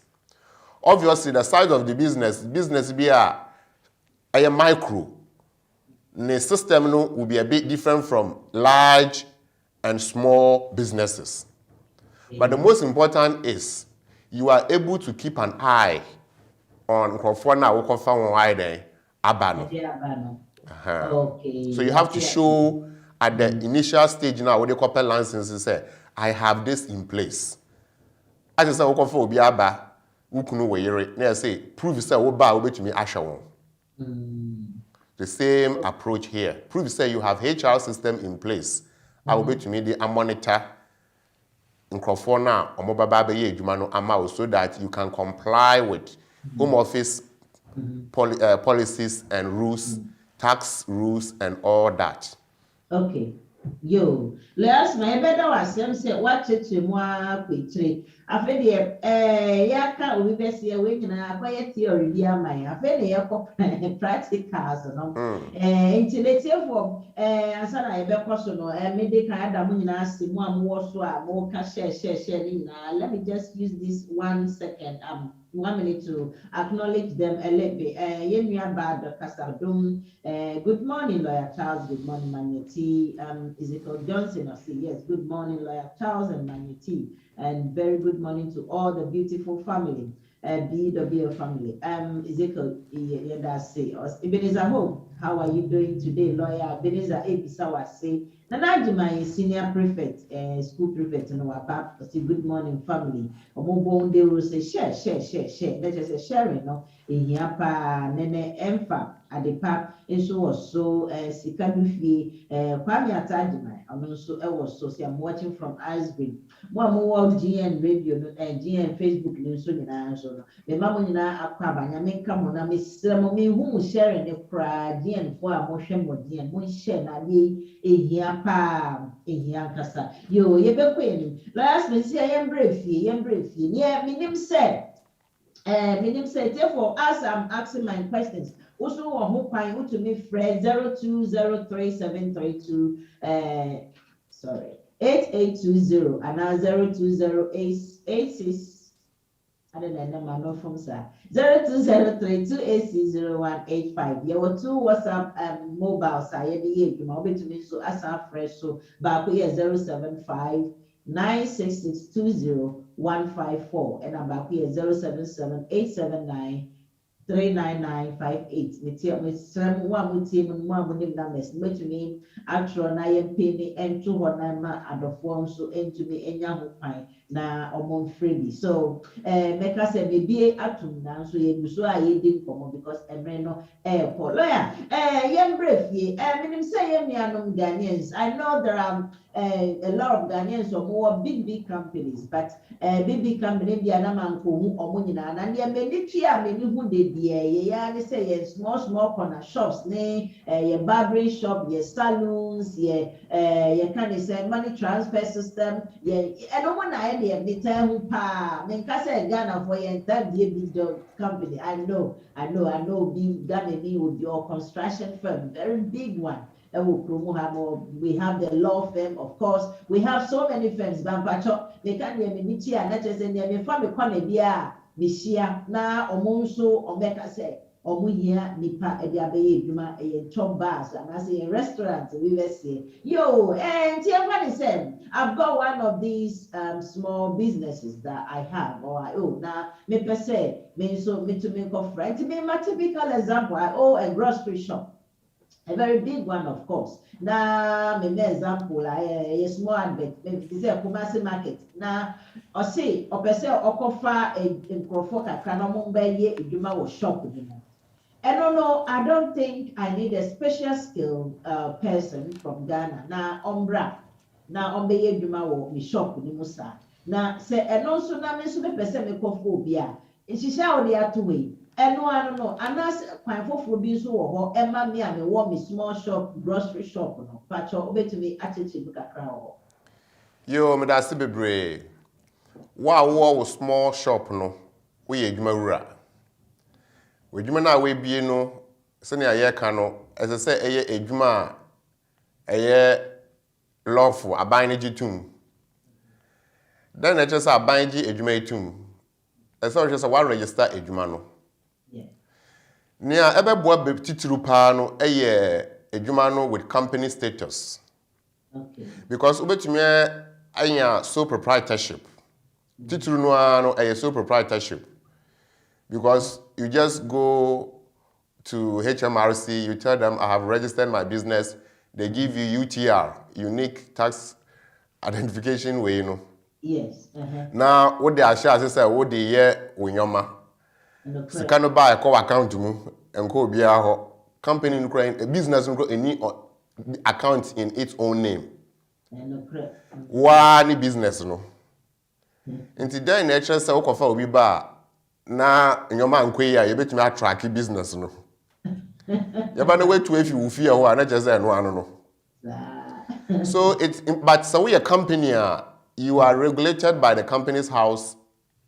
Speaker 5: Obviously, the size of the business be a micro. The system will be a bit different from large and small businesses. But the most important is you are able to keep an eye on
Speaker 4: Okay.
Speaker 5: So you have to show at the initial stage now with the corporate license say I have this in place. As I say obi aba ukunu weyere na say prove say wo ba obetumi ahwe won. The same approach here. Prove say you have HR system in place. I obetumi dey monitor nkrofo na omobaba be ye adwuma no ama so that you can comply with home office policies and rules, tax rules and all that.
Speaker 4: Okay. Yo, last my better was some say what to moi quickly. I feel yaka we be see a wing na quiet theory dear my I feel practicals no intellectual for answer I be question no medical adamu nyina asi mo am so a mo ka share na let me just use this 1 second 1 minute to acknowledge them a little bit. Yemia bad Casadum. Good morning, Lawyer Charles. Good morning, Magneti. Ezekiel Johnson. I say yes. Good morning, Lawyer Charles and Magneti. And very good morning to all the beautiful family, BW family. Ezekiel, that's say. Ebenezer home. How are you doing today, Lawyer Ebenezer Ebisawa say. Nana my senior prefect, school prefect, say good morning, family. They will say share. That is a sharing, no. In here, nene emfa at the pap, and so was so Sikadufi, Kwame Atadimai. I'm also was so say I'm watching from Iceberg. More GN radio, GN Facebook news, so the mamma Aquaba, I come on, I miss me who sharing the cry, GN for a motion more GN, one share, na ye kasa yo ye be kweni last me say I am brave yeah minim say therefore as I'm asking my questions also wo ho kwan to me friend 020332 sorry 8820 and 020886 I don't know my no from sir 0203280185. You were two WhatsApp mobile side you might to me so as a fresh so back here 075-966-20154 and I'm back here 077-879 39958. Miss Sam, one team and one with numbers. But to me, actual na penny and 200 at the form so into me and young pine na among freebie. So, make us say maybe atum now so you so I didn't come because I no airport. Lawyer, young brave ye, I say Ghanaians. I know there are a lot of Ghanaians or more big companies, but big company be an amount for money and they many who did they say small corner shops, your barbering shop, your salons, your kind of say money transfer system, I don't want to idea the time pa men say Ghana for your entire big company. I know big Ghana with your construction firm, very big one. We have the law firm, of course. We have so many firms. They can't be a not just in the family corner there. Mishia na omonso omeka say omuhia nipa e dia beye djuma e chop bars and I say restaurant we were say yo and everybody said I've got one of these small businesses that I have or I own now me per se me so me to make of friend to me my typical example I own a grocery shop. A very big one, of course. Now, me example, a small advert, maybe this is a commercial market. Now, or say, or per se, or cofa a microphone, a canon bay, a duma or shop. And no, I don't think I need a special skill person from Ghana. Now, ombra. Now, obey duma or me shop with Musa. Now, say, and also now, me so me person me cophobia. And she shall the other way. And no, I don't know. And that's quite for being so Emma me and me want me small shop, grocery shop, no patch or to me attitude look at crowd.
Speaker 5: Yo, me that's be brave. Wow, small shop no. We ejuma we ejuma na we bie no. Sani aye ka no. As I say, aye ejuma aye lawful aban ne jitum. Then I just aban ji ejuma etum. As I just one register ejuma no. Nia ebe boa be titru pa no ejuma no with company status.
Speaker 4: Okay.
Speaker 5: Because ubetumi anya sole proprietorship. Titru no sole proprietorship. Because you just go to HMRC, you tell them I have registered my business, they give you UTR, unique tax identification way, you know.
Speaker 4: Yes.
Speaker 5: Now what they are share say what they hear unyoma. Sika no buy a call account mu enko bia ho company no a business no any account in its own name. One business no. Nti then na eche say ukofa obi ba na nyoma nkwe ya ye betumi attract business no. Ya ba na wetu efi wo fie ho na je say no anu no. So it's but so we a company you are regulated by the company's house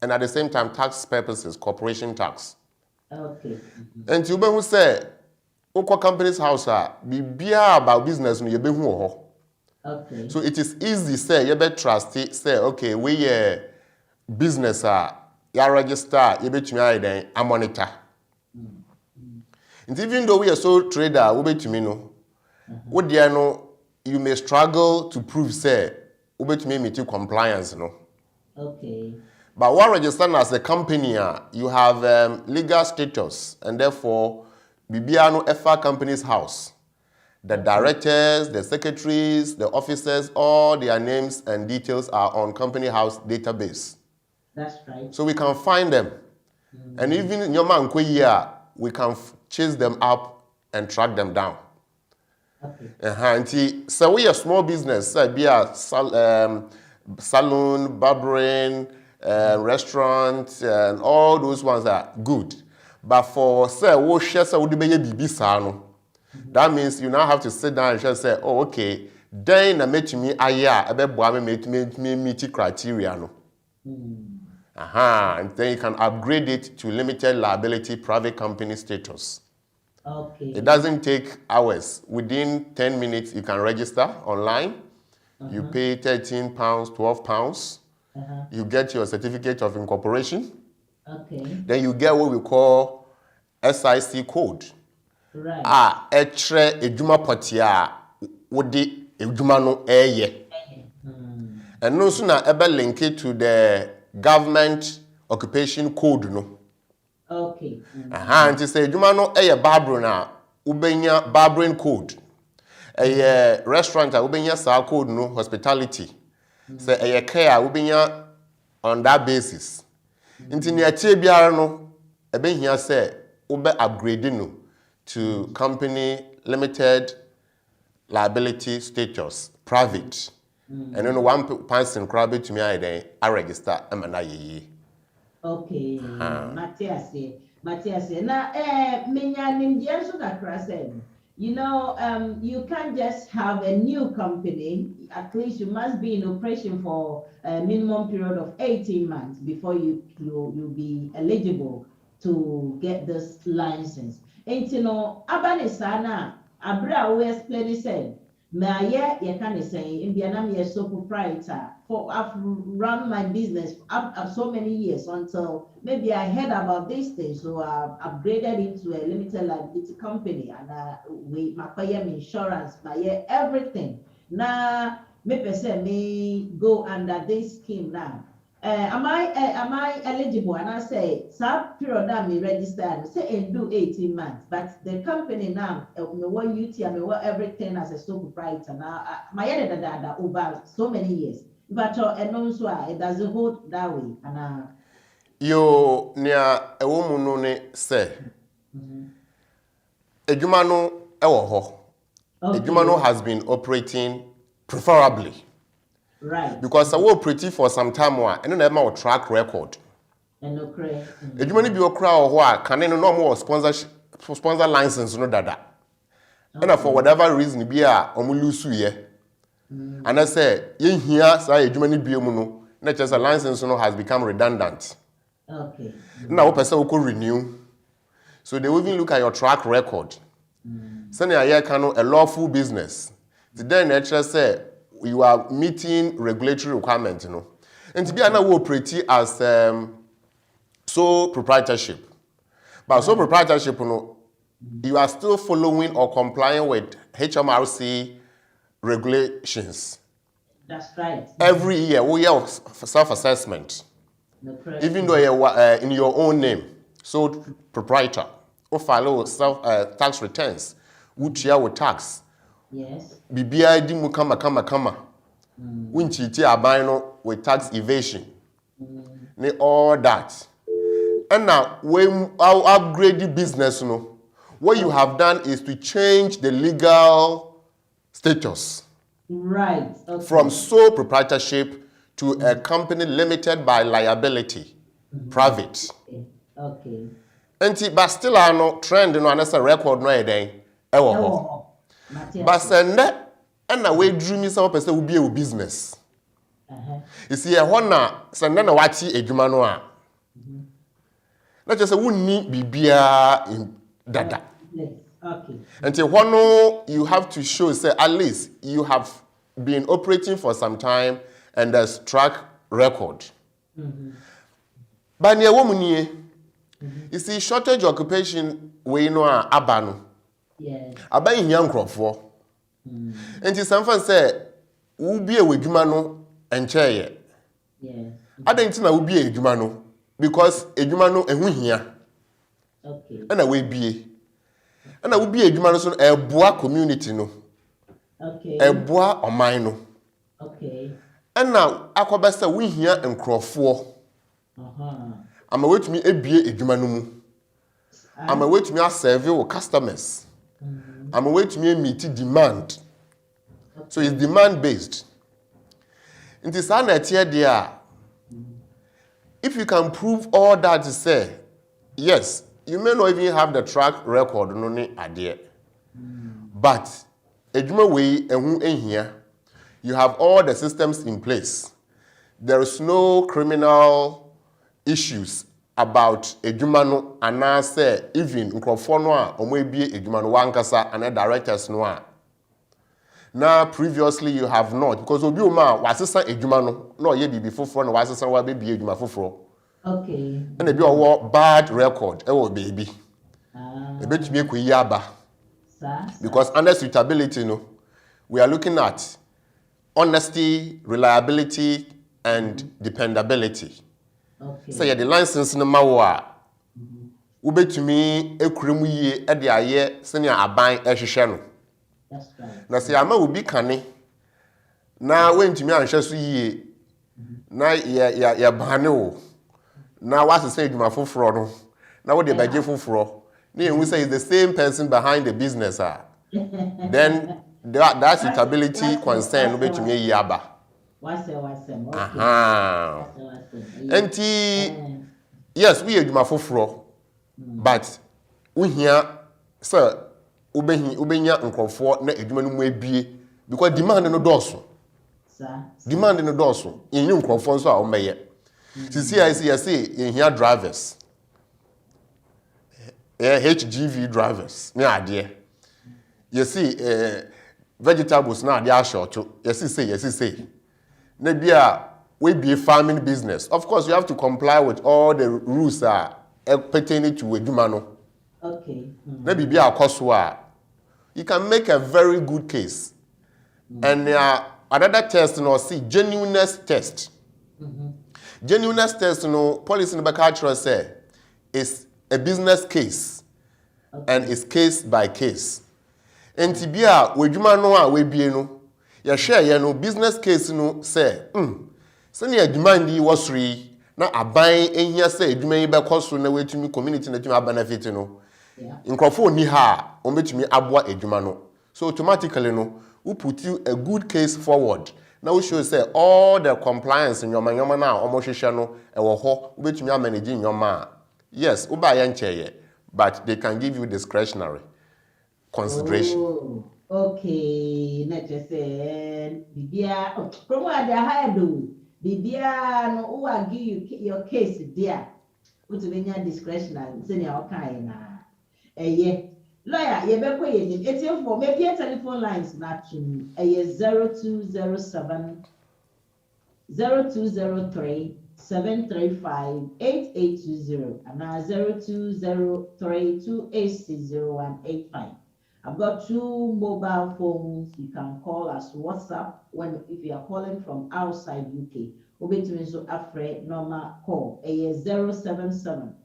Speaker 5: and at the same time tax purposes, corporation tax.
Speaker 4: Okay.
Speaker 5: And you who say, Oko company's house be about business no be hu.
Speaker 4: Okay.
Speaker 5: So it is easy say you be trusty say okay we business ya register you betumi ayi den a monitor. And even though we are sole trader we betumi no what there no you may struggle to prove say we betumi meet compliance no.
Speaker 4: Okay.
Speaker 5: But while registering as a company, you have legal status, and therefore, Bibiano FR Company's house. The directors, the secretaries, the officers, all their names and details are on company house database.
Speaker 4: That's right.
Speaker 5: So we can find them. And even in your man we can chase them up and track them down.
Speaker 4: Okay.
Speaker 5: So we a small business, be a salon, barbering, restaurants, and all those ones are good. But for say wo share say wo de beye bibi sa no, that means you now have to sit down and just say, oh okay, then na metumi aya ebe boa me meet criteria no. And then you can upgrade it to limited liability private company status.
Speaker 4: Okay.
Speaker 5: It doesn't take hours. Within 10 minutes, you can register online. You pay £13, £12. You get your certificate of incorporation.
Speaker 4: Okay.
Speaker 5: Then you get what we call SIC code.
Speaker 4: Right.
Speaker 5: Etre ejuma potia wodi ejuma no eye. And no sooner ebe link it to the government occupation code no.
Speaker 4: Okay.
Speaker 5: Nti say ejuma no eye barbering na ubenya barbering code. Eye restaurant a ubenya sa code no hospitality. Say eye care ubenya on that basis. Nti ne atie biara no ebe hia say ube upgrade no to company limited liability status private. And then one person crab to me I register am.
Speaker 4: Okay. Matthias. Now, you know, you can't just have a new company. At least you must be in operation for a minimum period of 18 months before you'll be eligible to get this license. And you know, abane sana abra we explain said, "Maye you can say in Vietnam you're so proprietor. For I've run my business up so many years until maybe I heard about this thing, so I've upgraded into a limited liability company and we my insurance, my everything. Now, maybe say me go under this scheme now. Am I eligible? And I say, some period that me register and say and do 18 months, but the company now, me what UT, me what everything as a sole proprietor now, my editor over so many years. But and also it doesn't hold that way. And
Speaker 5: Yo nia ewo mu no ne say. Ejuma no ewo ho. Ejuma no has been operating preferably.
Speaker 4: Right.
Speaker 5: Because I will pretty for some time and then I track record.
Speaker 4: And okay.
Speaker 5: Ejuma ni bi okra o ho a kan no more sponsor license no dada. And for whatever reason bi a omu lose ye. And I say ye hia sa ejuma ni bi mu no na just a license no has become redundant.
Speaker 4: Okay.
Speaker 5: Now person will renew. So they will even look at your track record. Send a year can a lawful business. Then actually say you are meeting regulatory requirements, you know. And to be an operate as sole proprietorship. But sole proprietorship, you know, you are still following or complying with HMRC regulations.
Speaker 4: That's right.
Speaker 5: Every year, we have self-assessment. Even though you're in your own name, sole proprietor, or follow tax returns, which you with tax.
Speaker 4: Yes.
Speaker 5: BBI di mu kama. Winchiti abino with tax evasion. Ne all that. And now when our upgrade business, no, what you have done is to change the legal status.
Speaker 4: Right. Okay.
Speaker 5: From sole proprietorship to a company limited by liability, private.
Speaker 4: Okay.
Speaker 5: But still I know trend no anasa record no eden ewo ho. But send and we drew me some person will be a business. You see a na send na wati edwuma no a. Not just a wunni bibia in dada.
Speaker 4: Okay.
Speaker 5: Until no you have to show say at least you have been operating for some time and there's track record. But near woman you see shortage occupation we know abano.
Speaker 4: Yes.
Speaker 5: Aba hia nkrofo. Enti samfan say wo bie wadwuma no encheye.
Speaker 4: Yes.
Speaker 5: Adanti na wo bie adwuma no because adwuma no ehu hia.
Speaker 4: Okay.
Speaker 5: Na we bie. Na wo bie adwuma no so eboa community no.
Speaker 4: Okay.
Speaker 5: Eboa oman no.
Speaker 4: Okay.
Speaker 5: Na akobesa wo hia nkrofo. Ama wetumi ebie adwuma no mu. Ama wetumi aserve wo customers. Ama wetumi meet demand. So it's demand based. It is an idea. If you can prove all that to say, yes, you may not even have the track record no ni idea. But edwuma we ehu ehia, you have all the systems in place. There is no criminal issues about edwuma no anase even nkrofo no a omo ebie edwuma no wankasa and directors no a now previously you have not because obi oma wasesa edwuma no na oye bibi foforo na wasesa wa be bie edwuma foforo
Speaker 4: okay
Speaker 5: and ebi owo bad record e wo baby ebetumi ekoyi aba because under suitability no we are looking at honesty, reliability and dependability.
Speaker 4: Okay.
Speaker 5: So yeah, the license no mawa ubetumi ekuremu yie e de aye senia aban ehwehwe no.
Speaker 4: That's right.
Speaker 5: Na se ama obi kane na wentumi anhwe so yie na ya bane wo na wasese edwuma foforo no na wo de baje foforo na you say is the same person behind the business then that suitability concern ubetumi yi aba.
Speaker 4: Okay.
Speaker 5: Aha. Enti yes, we edwuma foforo but we here sir ubenya nkrofo na edwuma no mu ebie because demand no doso. Demand no doso. Yenyu nkrofo nso a o meye. Sisi I say in here drivers. HGV drivers. Me ade. You see vegetables na ade a short. Yes say. Na bia we be a farming business. Of course, you have to comply with all the rules pertaining to edwuma no.
Speaker 4: Okay.
Speaker 5: Na bibia akoswa. You can make a very good case. And another test no see genuineness test. Genuineness test no policy in the culture say is a business case. And it's case by case. And tibia wedwuma no a we bie no ya share ya no business case no say sani edwuma ndi wasuri na aban ehia say edwuma yi be koso na wetumi community na tumi benefit no nkrofo ni ha o betumi aboa edwuma no so automatically no we put you a good case forward now we show say all the compliance nyoma na omo hwehwe no e wo ho we betumi manage nyoma yes we ba ya ncheye but they can give you discretionary consideration.
Speaker 4: Oh, okay, not just say bibia from where they hire do bibia no who give you your case there what to be discretionary say na okay na yeah lawyer you be ko yin etie for me pay telephone lines na to 0207 0203 735 8820 and 0203 2860185. I've got 2 mobile phones. You can call us WhatsApp if you are calling from outside UK. Obetumi so afre normal call 077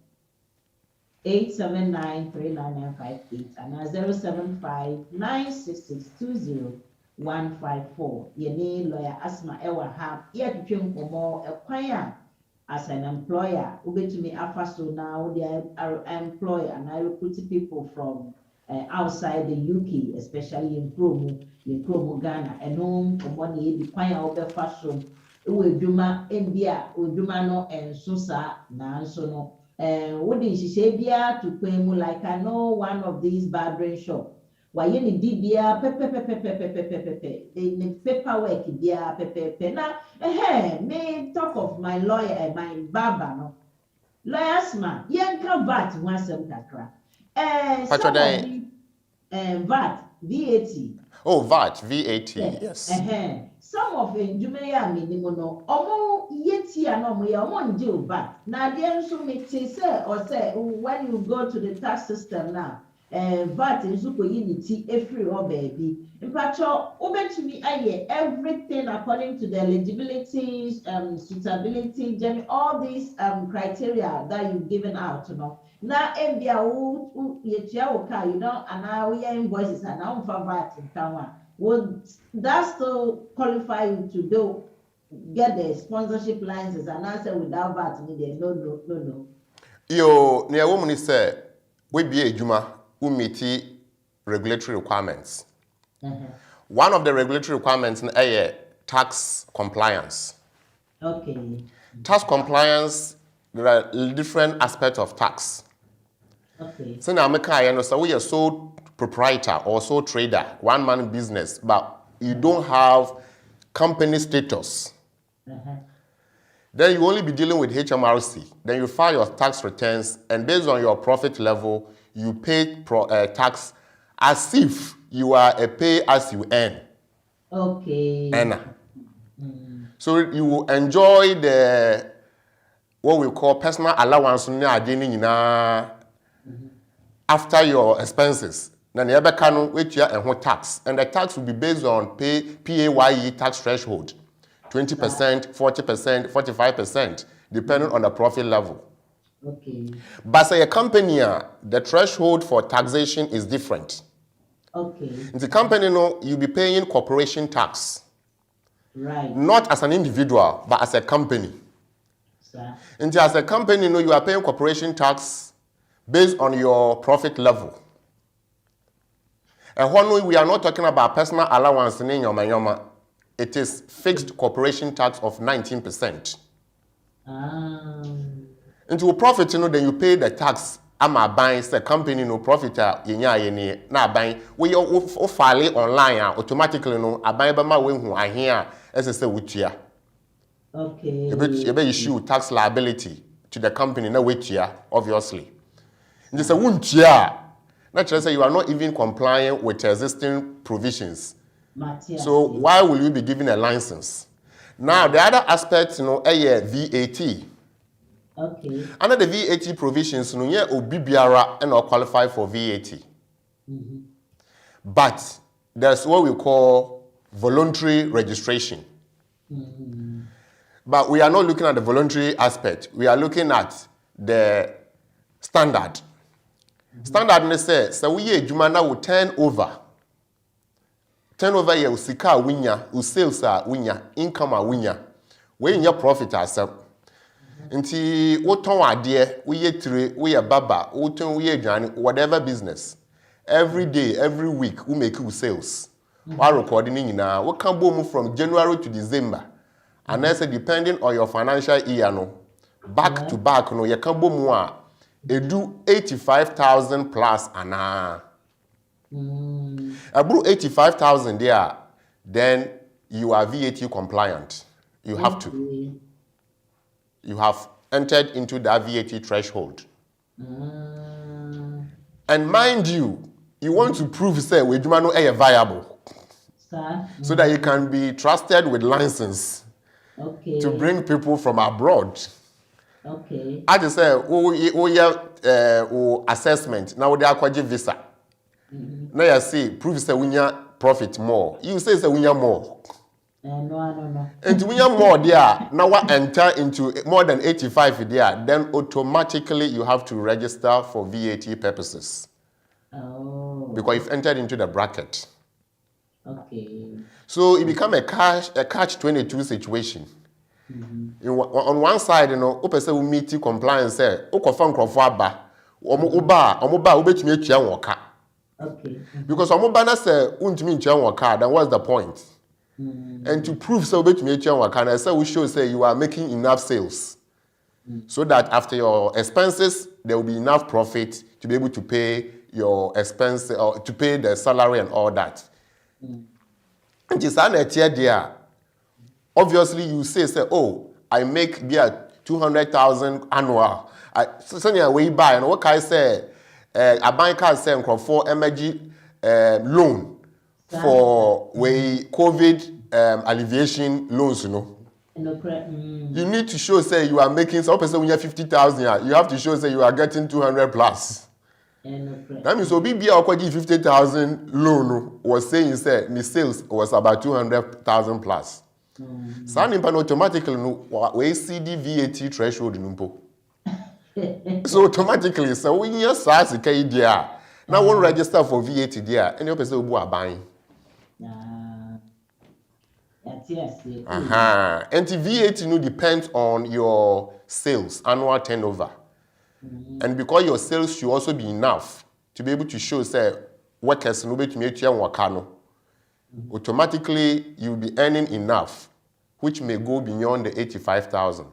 Speaker 4: 879 39958 and 075 966 154. Yene lawyer Asmah ewa have yet twem komo ekwan as an employer. Obetumi afa so now they are employer and I recruit people from outside the UK, especially in Promo, Ghana, and home for money, the choir of the fashion, Duma, India, Uduma no, and Susa, Nansono. What did she say? Bia to Quemu, like I know one of these barbering shop. Why you need Dibia, the paperwork, Bia, pepe. Now, may talk of my lawyer, my barber, no. Lawyer Asmah, yanka VAT once some kakra. VAT.
Speaker 5: Oh, VAT, yes.
Speaker 4: Some of them, you may have minimum, almost yet here, no, we are one deal VAT. Now, the answer may say, or say, when you go to the tax system now, VAT is super unity, every or baby. In fact, open to me, everything according to the eligibility, suitability, all these criteria that you've given out, you know. Now, MBA who you know, and now we are invoices and now for VAT in Taiwan. Would that still qualify you to get the sponsorship licenses and answer without VAT? No.
Speaker 5: Yo, near woman is say, we be a Juma who meet regulatory requirements. One of the regulatory requirements is tax compliance.
Speaker 4: Okay.
Speaker 5: Tax compliance, there are different aspects of tax.
Speaker 4: Okay.
Speaker 5: So now, we are sole proprietor or sole trader, one-man business, but you don't have company status. then you only be dealing with HMRC. Then you file your tax returns, and based on your profit level, you pay tax as if you are a pay as you earn.
Speaker 4: Okay.
Speaker 5: Earner. So you will enjoy the what we call personal allowance after your expenses. Then you can wait and tax, and the tax will be based on PAYE tax threshold, 20%, 40%, 45%, depending on the profit level.
Speaker 4: Okay.
Speaker 5: But say a company, the threshold for taxation is different.
Speaker 4: Okay.
Speaker 5: In the company, you'll be paying corporation tax.
Speaker 4: Right.
Speaker 5: Not as an individual, but as a company.
Speaker 4: Sir.
Speaker 5: And as a company, you are paying corporation tax based on your profit level. And when we are not talking about personal allowance in Yoma, it is fixed corporation tax of 19%. Into profit, then you pay the tax. I'm buying the company no profit na buying we file it online automatically no aban ba ma we hu ahia ese wutua.
Speaker 4: Okay.
Speaker 5: You be issue tax liability to the company na wetua obviously. And say wuntua na tell say you are not even complying with existing provisions. So why will you be given a license? Now the other aspect VAT.
Speaker 4: Okay.
Speaker 5: Under the VAT provisions, no yeah obi biara and qualify for VAT. But there's what we call voluntary registration. But we are not looking at the voluntary aspect. We are looking at the standard. Standard says so we adwuma na will turn over ye usika winya, sales winya, income winya. We in your profit asem. Nti woton ade we ye tire we ye baba woton we ye dwane whatever business every day every week we make you sales we recording nyina we can boom from January to December and then say depending on your financial year no back to back no you can boom a edu 85,000 plus ana abru 85,000 there then you are VAT compliant. You have to. You have entered into that VAT threshold. And mind you, you want to prove say we do not know viable. So that you can be trusted with license to bring people from abroad.
Speaker 4: Okay.
Speaker 5: I just say assessment now they are visa. Now you see prove say we profit more. You say we more.
Speaker 4: No.
Speaker 5: And when you're more there, now what enter into more than 85 there, then automatically you have to register for VAT purposes.
Speaker 4: Oh.
Speaker 5: Because you've entered into the bracket.
Speaker 4: Okay.
Speaker 5: So it become a catch-22 situation. On one side, person will meet compliance say,
Speaker 4: Okay.
Speaker 5: because omoba say untimi ntua work, then what's the point? And to prove so bet me can I say we show say you are making enough sales so that after your expenses there will be enough profit to be able to pay your expense or to pay the salary and all that. And just there, obviously you say oh I make 200,000 annual. I way buy and what can I say a bank can say for emergency loan. For COVID alleviation loans, you need to show say you are making some person when you have 50,000, you have to show say you are getting 200 plus. That means so BBA 50,000 loan was saying say the sales was about 200,000 plus. So automatically we see the VAT threshold so automatically so when you start to now one register for VAT there, any person who are buying. And the VAT depends on your sales, annual turnover. And because your sales should also be enough to be able to show say workers no be to make you work automatically you'll be earning enough, which may go beyond the 85,000.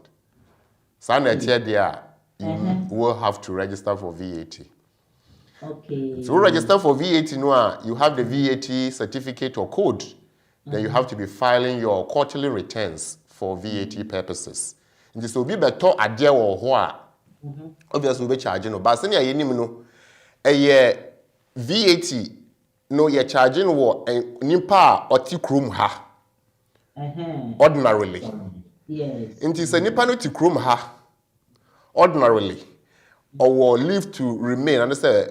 Speaker 5: So there you will have to register for VAT.
Speaker 4: Okay.
Speaker 5: So register for VAT you have the VAT certificate or code. Then you have to be filing your quarterly returns for VAT purposes. Nti so obi beto ade wo ho a obviously we be charge no but senior yenim no VAT no ye charging wo nipa oti krom ha ordinarily.
Speaker 4: Yes.
Speaker 5: Nti se nipa no ti krom ha ordinarily or leave to remain and say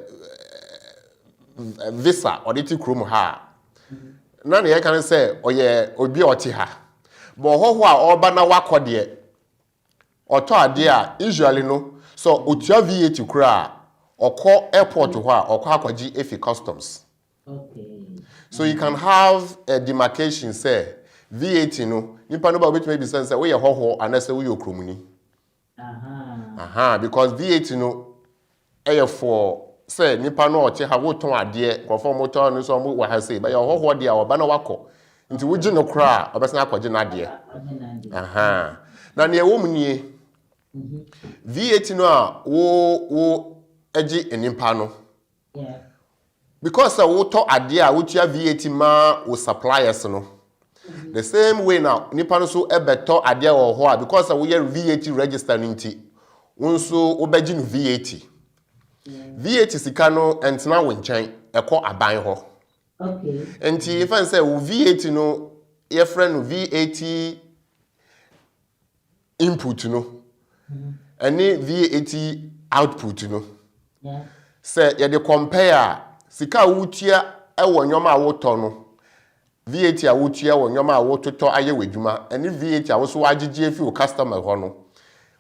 Speaker 5: visa or ti krom ha. Na ne can say oye obi oti ha. But ho a oba na wakode oto ade a usually no so otua VAT kura oko airport ho a oko akwaji efi customs.
Speaker 4: Okay.
Speaker 5: So you can have a demarcation say VAT no nipa no ba wait maybe say we ye ho and say we okromuni. Because VAT no for say nipa no oche ha woton ade konfo motor no so mo wa ha say ba ye ho de a oba na wako nti wugi no kra obesna akwaje na ade. Na ne wo munie VAT no a wo agi enimpa no.
Speaker 4: Yeah.
Speaker 5: Because woto ade a wotua VAT ma wo suppliers no. The same way now nipa no so ebeto ade wo ho a because we are VAT register nti wonso obagi no VAT. VAT sika no entena wo nchen ekọ aban ho.
Speaker 4: Okay.
Speaker 5: Nti if I say wo VAT no your friend VAT input no any VAT output no.
Speaker 4: Yeah.
Speaker 5: Say you dey compare sika wutia ewo nyoma a woto no VAT a wotua wo nyoma a wototo aye wadwuma any VAT a wo so agege afi wo customer ho no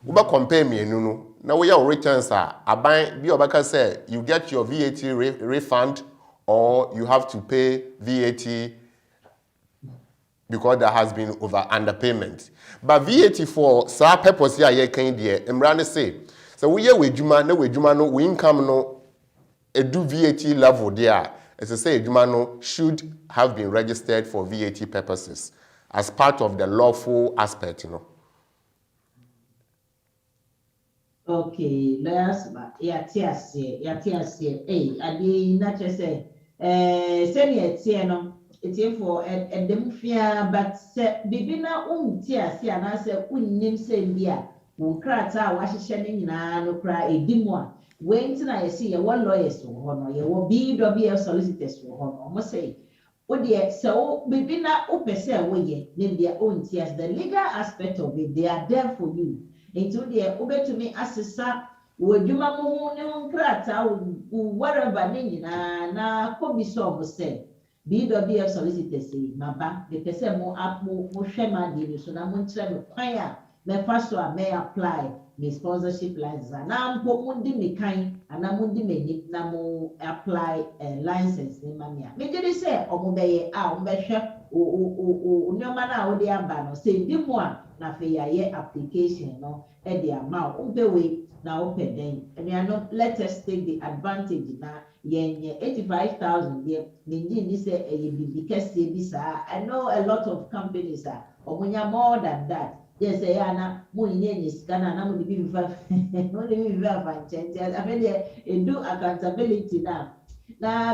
Speaker 5: wo be compare mienu no na wo ya returns a aban bi obaka say you get your VAT refund or you have to pay VAT because there has been underpayment. But VAT for sa purpose here ye kan de emra say so we ya wadwuma na wadwuma no we income no edu VAT level there as I say wadwuma no should have been registered for VAT purposes as part of the lawful aspect, you know.
Speaker 4: Okay, let's yatiasie ade na chese senior tie no etie for edemfia but se bibi na umtiasie na se unnim se bia wo krata a wahihye ne nyina no kra edimu a wenti na yesi ye wo lawyers wo no ye wo BWF solicitors wo no mo say wo de se wo bibi na opese wo ye ne dia ontias the legal aspect of it, they are there for you. Into the ubetumi asesa wodwuma mu ne nkrata whatever ne na kobi so say BWF solicitors maba de pese mo hwema de so na mo ntre me kwan a me fa so a me apply me sponsorship license na mpo mo ndi me kan ana mo ndi me ni na mo apply license ni mania me je say omo beye a omo behwe o nyoma na wo de aba no say ndi mo a na fe ya ye application no e de amount umpewe na open den and let us take the advantage na yenye 85,000 there ni say e bibi kese bi sa. I know a lot of companies are omunya more than that. Yes, na mo nye scanner na mo bibi no dey bibi fanchenti I mean do accountability na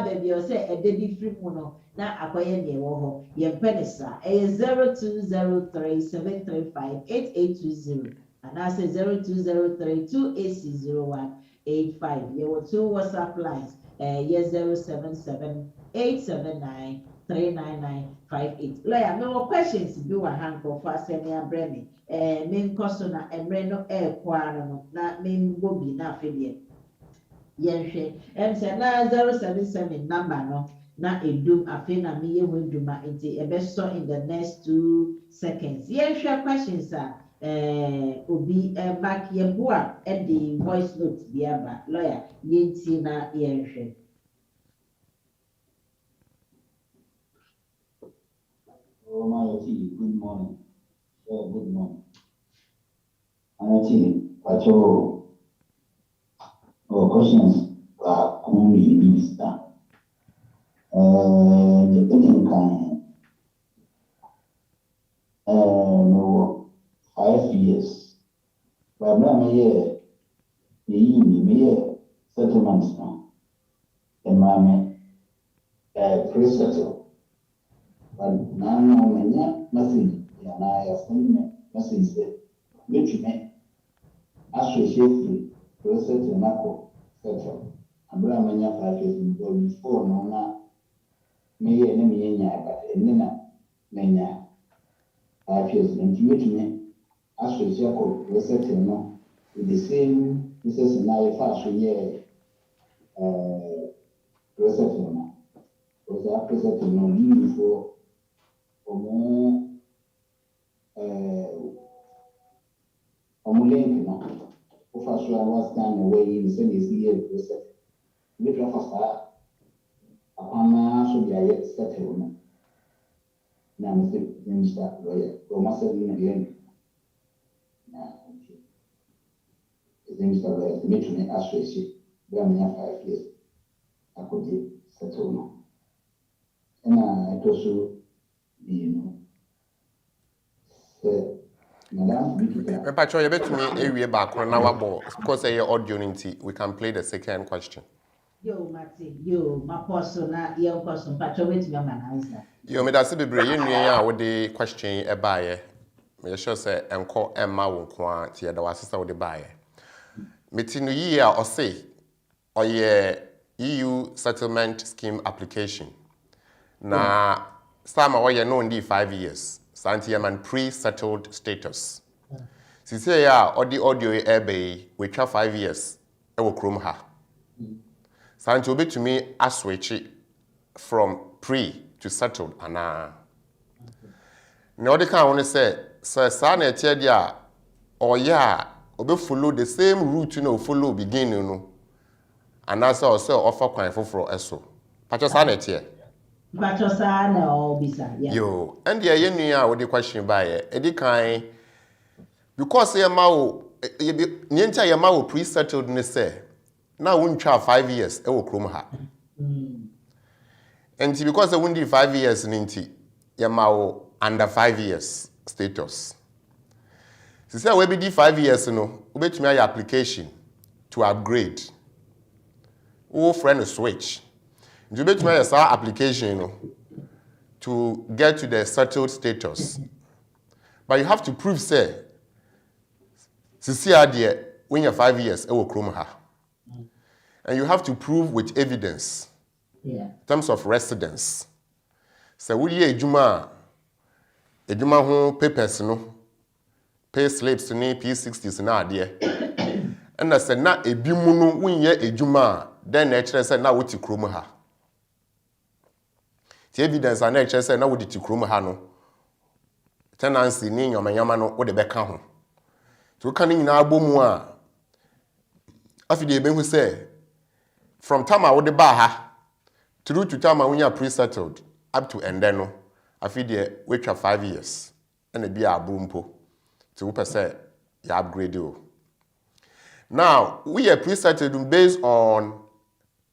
Speaker 4: baby o say e dey be free mu no na akoye ne wo ho ye penisa 0203-735-8820 and I say 0203-286-0185. Ye were two WhatsApp lines 077-879-39958. Lawyer, no questions do a hand for senior Brenny. Main cosona and Reno air quano na main bobby na fidget. Yenche, say na 077 number no. Na edum afe na me ye weduma enti ebeso in the next 2 seconds. Yenche questions are obi back ye boa at the voice note biaba lawyer yenti na yenche.
Speaker 6: Oh my good morning. Good morning. Anati, pacho. Questions are only minister. The thing can no 5 years. But now me settlements now. And my pre-settle. But now message and I send me message metumi associate process na ko settle abra manya 5 years before no na me ye ne me nya ba enne na menya 5 years nti metumi associate ko process no with the same process na if associate process no because that process no need for link no ofa so a was stand away in say is here process we try for start apana so dia yet settle no na me say minister lawyer o ma say na bien na is minister lawyer me to me associate we am 5 years akodi settle no na it also you know Madam Bikita.
Speaker 5: Pacho, you bet me area back on our ball. Because your audio we can play the second question.
Speaker 4: Yo, Mati, yo, my person, young person, Pacho, wait me an answer.
Speaker 5: Yo, me that's a bit brave. With the question a buyer. Me sure say enko Emma won't want to the sister with the buyer. Me tinu year or say or ye EU settlement scheme application. Na some or ye know indeed 5 years. Santiaman pre-settled status. Si say ya or the audio ebe we try 5 years. I will chrome her. Santi obe to me a switch from pre to settled ana. Now the can only say sana etia or ya obe follow the same route you know follow beginning no. And that's also offer kwan for eso. Pacho sana etia.
Speaker 4: Bachosana or Bisa, yeah.
Speaker 5: Yo, and the Yenia with the question by Eddie Kai because Yamao Nienta Yamao pre-settled ne say now won't try 5 years, it will chrome her. And because I won't 5 years Ninti Yamao under 5 years status. She said we be 5 years no, we bet me application to upgrade. Oh friend switch. You bet me application to get to the settled status. But you have to prove, say, when you're 5 years, it will chrome her. And you have to prove with evidence.
Speaker 4: Yeah.
Speaker 5: In terms of residence. So, we ye ejuma ho papers, no, pay slips, ni P60s, na dear. And I said, na a bimuno, when ye ejuma, then actually said, now what you chrome her. The evidence and nature say na wo di krom ha no tenancy ni nyoma no wo de beka ho to kan nyina abomu a afide ebe hu say from time a wo de ba ha through to time a wo nya pre-settled up to end no afide we twa 5 years and e bia abompo to wo pese ya upgrade o. Now we are pre-settled based on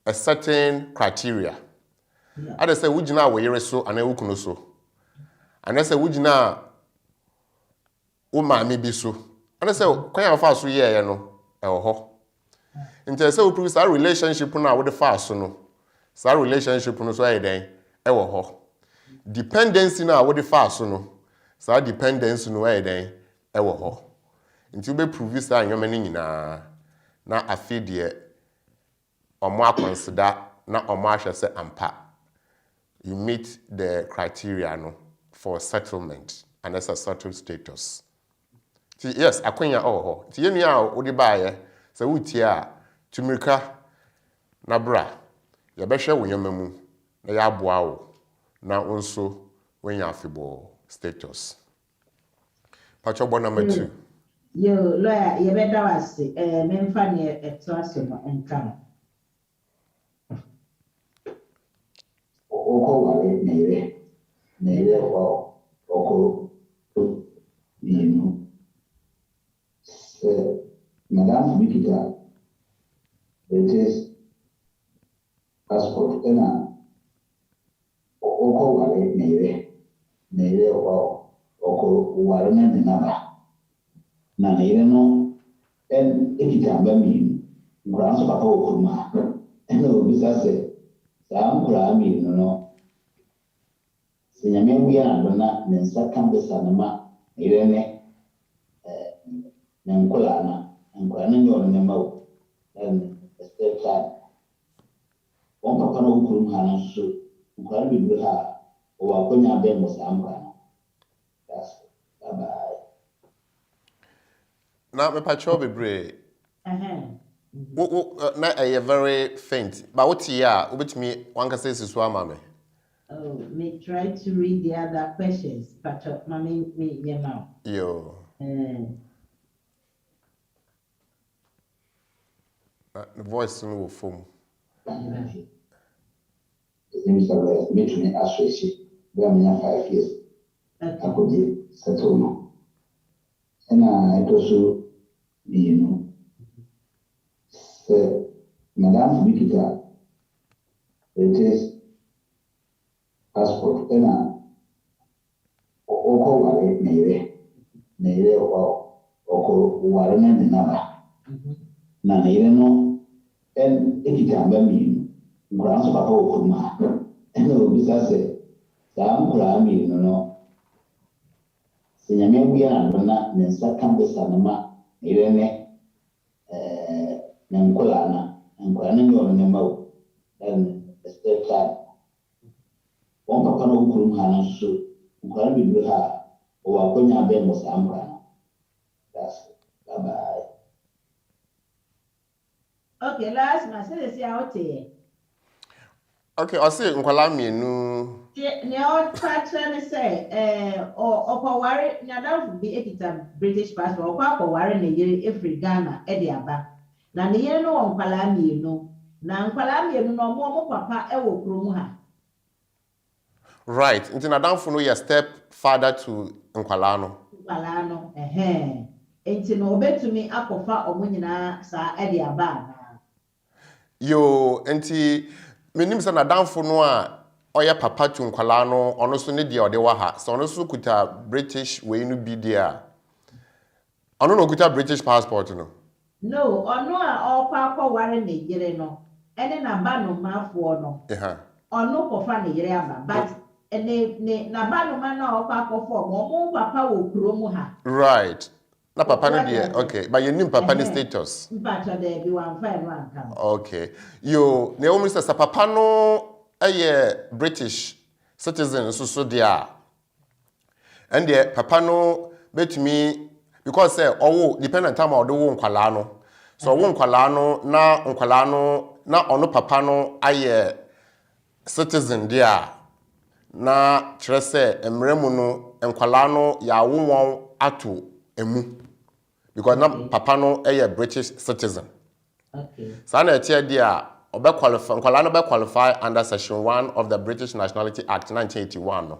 Speaker 5: a certain criteria. I say wujina wo yere so ana wukuno so. Ana say wujina wo maame bi so. Ana say kwan afa so ye no e wo ho. Nti say wo prove our relationship na wo de fa so no. Sa relationship no so ayi den e wo ho. Dependency na wo de fa so no. Sa dependency no ayi den e wo ho. Nti wo be prove sa anyoma ni nyina na afide omo akonsider na omo ahwe say ampa. You meet the criteria no, for settlement and as a settled status. Yes, akwenya ho. Ti yenu a wo de baaye, se wuti a tumirika na bra, ya behwe wo nyamamu na ya aboa wo na onso wenya afebo status. Pacho number 2.
Speaker 4: Yo, lawyer, you better was memfa ne etwaso no enka.
Speaker 6: Oko wale nere wa oko you so Madam Bikita it is passport ena oko wale nere wa oko wale ne na nere no en ekitamba mi ngranso papa okuruma eno bisa se Samkura mi no senyame wi ando na nsa kambesa na ma irene na nkwala na nyo ne mawo and step child on papa no kurum ha no so nkwala bi ha o wa konya be mo sa amka that's bye
Speaker 5: na me pacho bebre na a very faint but what ya obetumi wan ka say siso ama me.
Speaker 4: Oh, me try to read the other questions, but me now.
Speaker 5: Yo. The voice no will form.
Speaker 6: The name is me to me associate. We are 5 years. I could be settled now. And I also, so, Madame Bikita, it is passport ena oko wale neire oko wale na naba na neire no en ekitamba mi ngura so papa okuma eno bisa se sa ngura mi no senyame bia na nsa kambesa na ma neire ne na ngura na nyo ne mawo en step child on papa no kurum ha no so nkwara bi ha o wa konya be mo samka that's bye.
Speaker 4: Okay, last ma say out here.
Speaker 5: Okay, I say nkwala mienu
Speaker 4: Ne o patra ne say o kware nyada bi ekita British passport o kware ne yere every Ghana e de aba na ne yere no nkwala mienu na nkwala mienu no mo papa e wo kurum ha.
Speaker 5: right nti na danfo no your step father to nkwala no
Speaker 4: enti no obetumi akofa omunyina sa e de aba na
Speaker 5: yo nti menim se na danfo no a oya papa to nkwala no ono so ne dia ode wa ha so ono so kuta British we no bi dia ono no kuta British passport
Speaker 4: no ono a okwa ware ne yere no ene na ba no mafo no ono kofa ne yere aba but ne na ba no ma na okwa kofo mo papa wo kurom ha
Speaker 5: right na papa no dia okay but you nim papa ni status
Speaker 4: mpacho de bi 15 kan
Speaker 5: okay yo ne o mr papa no British citizen so dia and the papa no betumi because say owo dependent time o do wo nkwala no so wo nkwala no na ono papa no citizen dia na kire say emremu no nkwala no ya wo won ato emu because na papa no British citizen
Speaker 4: okay
Speaker 5: so na etie dia qualify nkwala no qualify under section 1 of the British Nationality Act 1981 no.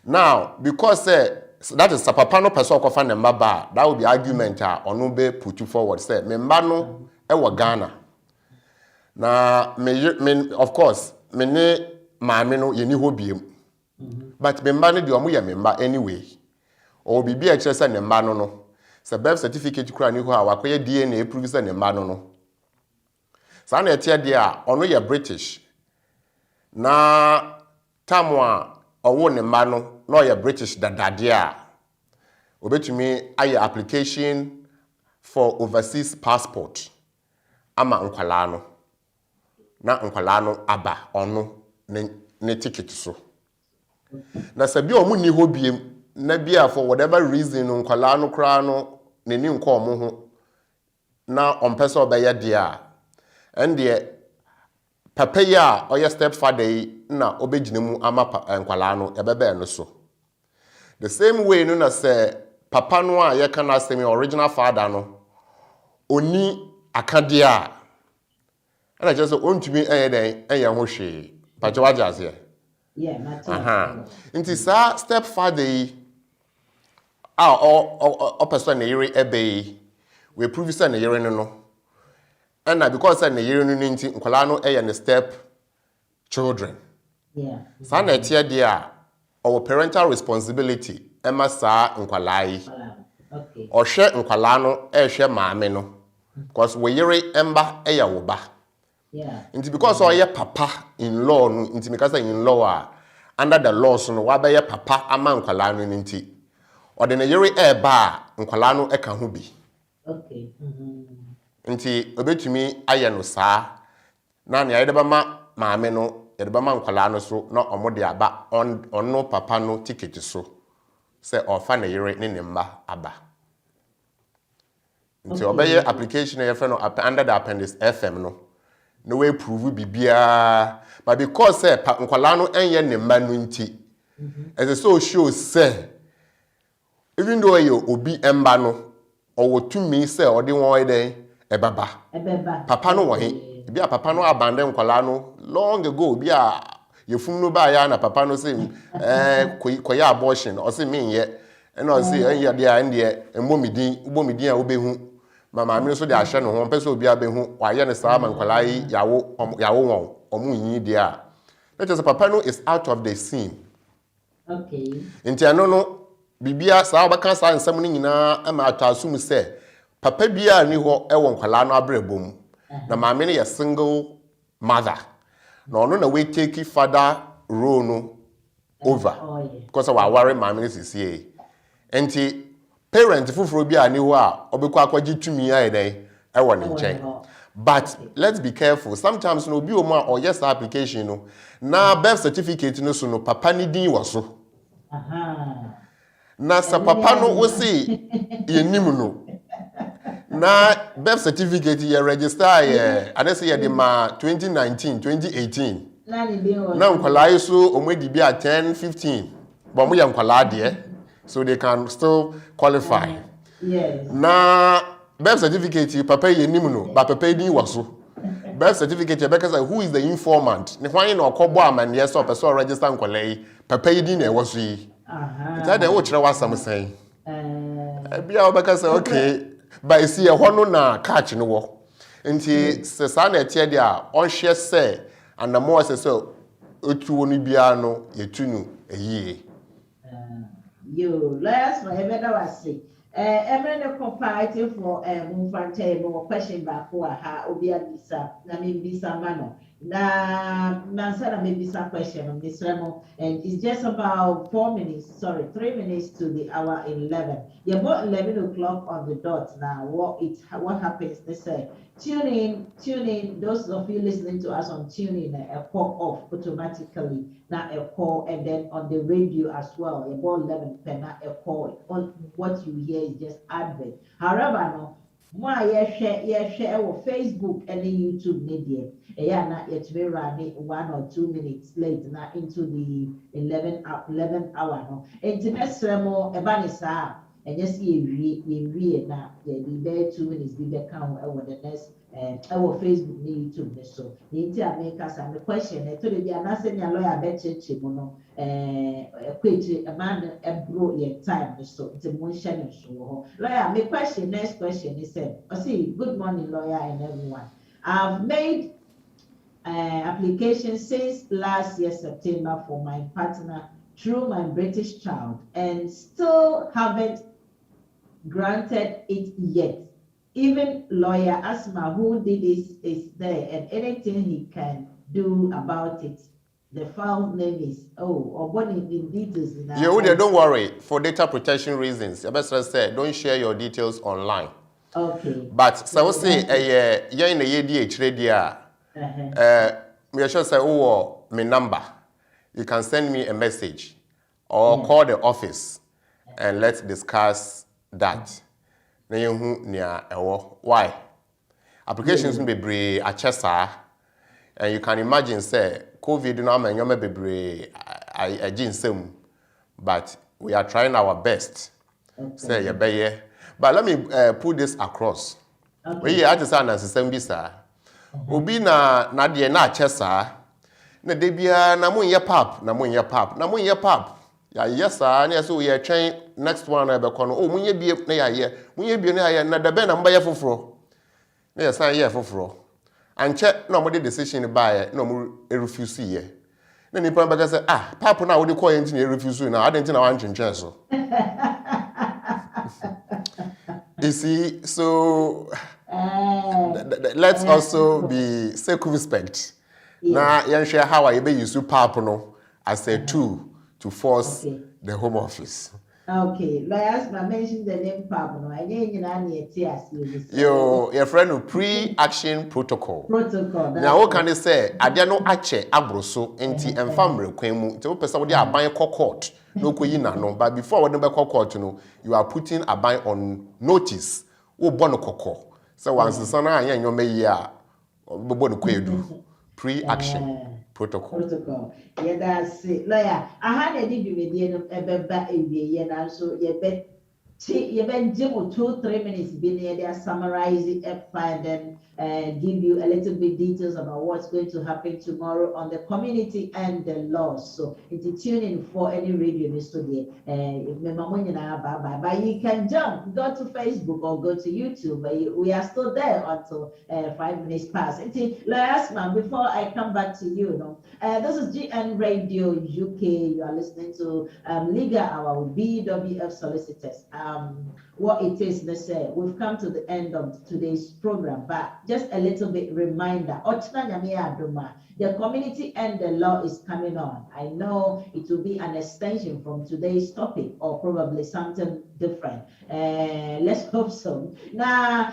Speaker 5: Now because that is papa no person okofa ne mbaba that will be argument ono be put forward say me mba no e Ghana na me of course me ne maame no ye ni ho biem but me mba no de omo ye me mba anyway o bibi a kire say ne mba no say birth certificate kura ni ho a wakoye DNA prove say ne mba no sa na etie de a ono ye British na tamwa owo ne mba no na ye British dadade a obetumi aye application for overseas passport ama nkwala no na nkwala no aba ono ne ticket so na sabi omu ni ho biem na bia for whatever reason nkwala no kra no ne ni nko omo ho na ompese obeye de a ende papa ya oya stepfather yi na obegyinemu ama nkwala no ebebe no so the same way no na say papa no a ye kana asemi original father no oni akade a ana just ontumi den ho hwe pacho wajaze
Speaker 4: yeah na
Speaker 5: nti sa stepfather yi o person na yire ebe we prove say na yire no and because say na yire no nti nkwala no ne step children
Speaker 4: yeah
Speaker 5: sa na etie de a our parental responsibility ema sa nkwala yi
Speaker 4: okay
Speaker 5: ohwe nkwala no hwe maame no because we yire emba wo ba
Speaker 4: yeah
Speaker 5: nti because papa in law no nti because in law under the laws no wa be papa ama nkwala no nti ɔde ne yere ɛba nkwala no ɛka ho bi
Speaker 4: okay
Speaker 5: nti obetumi ayɛ no saa na ne ayɛ de bama maame no yɛ de bama nkwala no so na ɔmo de aba ɔno papa no ticket so sɛ ɔfa ne yere ne mba aba nti ɔbɛyɛ application yɛ fɛ no under the appendix FM no no we prove bibia but because say nkwala no enye ne mma no nti as so show say even though you obi emba no owo tumi say odi won eden ebaba papa no wo he bia papa no abandon nkwala no long ago bia yefum no ba ya na papa no say koya abortion o say me ye and o say enye dia ende mbomidin a obehu mama mi so de ahye no ho pese obi abehu wa ye ne saa man nkwala yi yawo won omu yin dia let us papa no is out of the scene
Speaker 4: okay
Speaker 5: nti ano no bibia saa obaka saa nsam no nyina ama atasum se papa bia ni ho e won nkwala no abrabom na mama ne ye single mother na ono na we take father role no over because we worry mama ne sisie nti parent fufuro bi ani ho a obekọ akwaji tumi ayi den e wo ne nchen but let's be careful sometimes no bi o ma or yes application no na birth certificate no so no papa ni din wo so na sa papa no wo si yenim no na birth certificate ye register ye anese ye de ma 2019 2018 na nkwala yi so omedi bi a 10 15 bo mo ye nkwala de so they can still qualify.
Speaker 4: Yes.
Speaker 5: Na birth certificate papa ye nim no, but papa din waso. Birth certificate because who is the informant? Ne hwan na okobo amane so person register nkwalai, papa ye din na waso yi. That dey wo kire wasam sen. Bia obeka say okay, but see e ho no na catch no wo. Nti se sa na etie dia on hye say and more say so otu wonu bia no yetunu eyie.
Speaker 4: You last for every was say. Every fighting for Mufante, no question back for her, Obia Bisa, na maybe some mano. Na maybe some question on this level, and it's just about 3 minutes to the hour 11. You're about 11 o'clock on the dot now. What happens? They say, tune in. Those of you listening to us on tune in, a call off automatically. Now a call, and then on the radio as well. About 11 penna a call. On what you hear is just advert. However, no. Share our Facebook and the YouTube media. Na it's very rarely 1 or 2 minutes late now into the 11th hour. No, and the next sermon ebanisa and just we na the 2 minutes be back on the next our Facebook and YouTube. So the America and the question I told you are not saying a lawyer bet no a man bro your time so it's a motion so lawyer my question next question is said good morning lawyer and everyone. I've made application since last year September for my partner through my British child and still haven't granted it yet. Even lawyer Asmah who did this is there and anything he can do about it. The file name is or what in details.
Speaker 5: Yeah, don't worry. For data protection reasons, your best friend said don't share your details online.
Speaker 4: Okay.
Speaker 5: But so we say yeah in the ADH radio. We should say my number. You can send me a message or call the office and let's discuss that. Why? Applications may be a chesa, and you can imagine say COVID now may be a ginseng, but we are trying our best. Say yeah, but let me put this across. We had to say na system bisa. Obi na die na chesa, na debia na mun ye pap. Ya yesa na so ye twen next one na be kono o munye bie na ya ye na da be na mba ye foforo na yesa ye foforo anche na mo de decision ba ye na mo refuse ye na nipa ba ka say pap na wo de call enti na refuse na adenti na wan twentwen so you see so let's also be circumspect na yen how I be use pap no as a tool to force the Home Office.
Speaker 4: Okay, lawyers mentioned the name Pablo. I didn't
Speaker 5: Your friend of pre-action protocol.
Speaker 4: Protocol.
Speaker 5: Now, what can they say? I don't know ache abroso enti family kwemu. Te person we dey aban court. No kweyina no, but before we dey court no, you are putting a ban on notice. Wo bono kokko. So once sana anya nyome yi a bo no kwedu. Pre-action protocol.
Speaker 4: Yeah, that's it. Lawyer, I had a degree with you about a year and so you bet. You bet Jim 2-3 minutes being there, summarize it up and then give you a little bit details about what's going to happen tomorrow on the community and the law. So it's tune in for any radio news today. But you can jump, go to Facebook or go to YouTube. We are still there until 5 minutes past. Last man, before I come back to you, this is GN Radio UK. You are listening to Legal Hour with BWF Solicitors. What it is, let's say, we've come to the end of today's program, but just a little bit reminder. The community and the law is coming on. I know it will be an extension from today's topic or probably something different. Let's hope so. Now,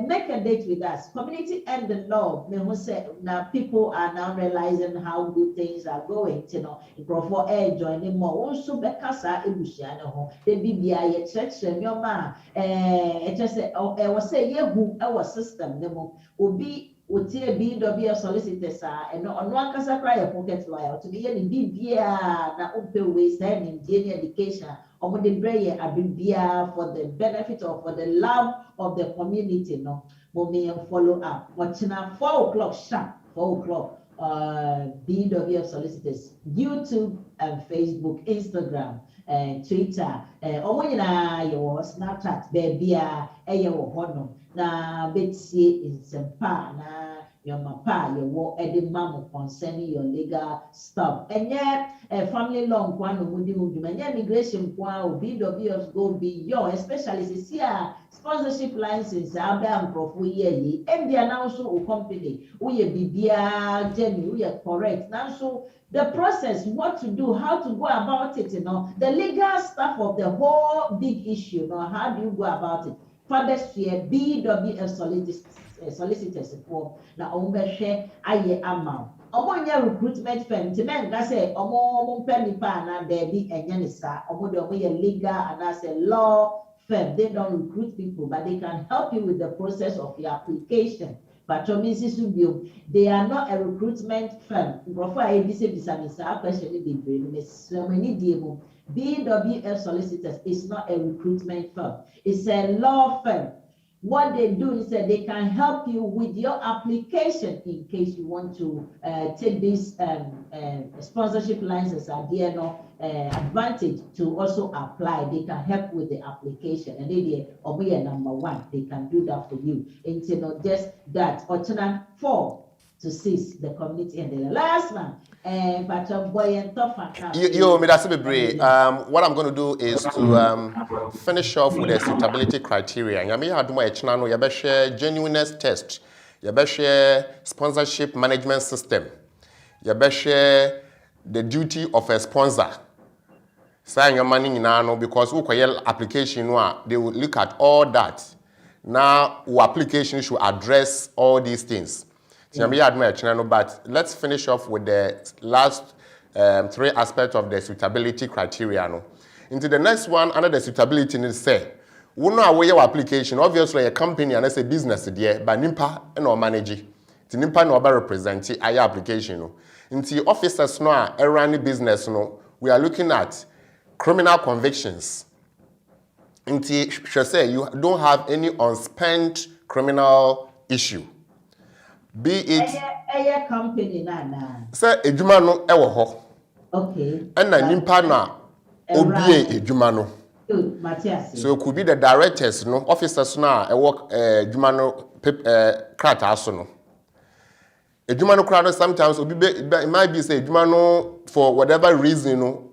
Speaker 4: make a date with us. Community and the law. Now, people are now realizing how good things are going. For air joining more. Also, Bekasa Ebusiano, the BBI church, your man. Just say, I was saying, our system, will be. Wotie BWF Solicitors and on one casa cry a pocket lawyer to be any BBA na open ways and in education or the prayer a BBA for the benefit or for the love of the community. No, we may follow up. Watching at 4 o'clock sharp, 4 o'clock. BWF Solicitors, YouTube and Facebook, Instagram, Twitter, your Snapchat, baby, hono. Na Betsy in Sempa, na your mapa, your war edit mammo concerning your legal stuff. And yet, a family long one would do immigration or BWF go beyond, especially this year. Sponsorship license, Abba Prof. We and the announcer company, we be Jenny, we are correct. Now, so the process, what to do, how to go about it, the legal stuff of the whole big issue, how do you go about it? Fathers year BWF solicitors for na share aye amount. Omonya recruitment firm to men ga say omo mpeni pa na there be enya ne sa omo de omo legal and as a law firm. They don't recruit people, but they can help you with the process of your application. But they are not a recruitment firm. BWF Solicitors is not a recruitment firm. It's a law firm. What they do is that they can help you with your application in case you want to take this sponsorship license advantage to also apply. They can help with the application, and they are number one. They can do that for you. It's not just that. Alternate 4 to 6, the community and the last one. But boy and tough.
Speaker 5: What I'm going to do is to finish off with the suitability criteria. You may have to share genuineness test. You share sponsorship management system. You share the duty of a sponsor. Sign your money in because application they will look at all that. Now, our application should address all these things. But let's finish off with the last 3 aspects of the suitability criteria. Into the next one, under the suitability, is say, we know away your application. Obviously, a company and a business there, but nimpa and manage. The nimpa no represent your application. Into officers no run business we are looking at criminal convictions. Into say you don't have any unspent criminal issue. Be it
Speaker 4: a company na.
Speaker 5: Say ejuma no ewo ho.
Speaker 4: Okay.
Speaker 5: And na nimpa na obi ejuma no.
Speaker 4: Good, Matthias.
Speaker 5: So it could be the directors no officers na work ejuma no krata so no. Ejuma no krata sometimes obi it might be say ejuma no for whatever reason no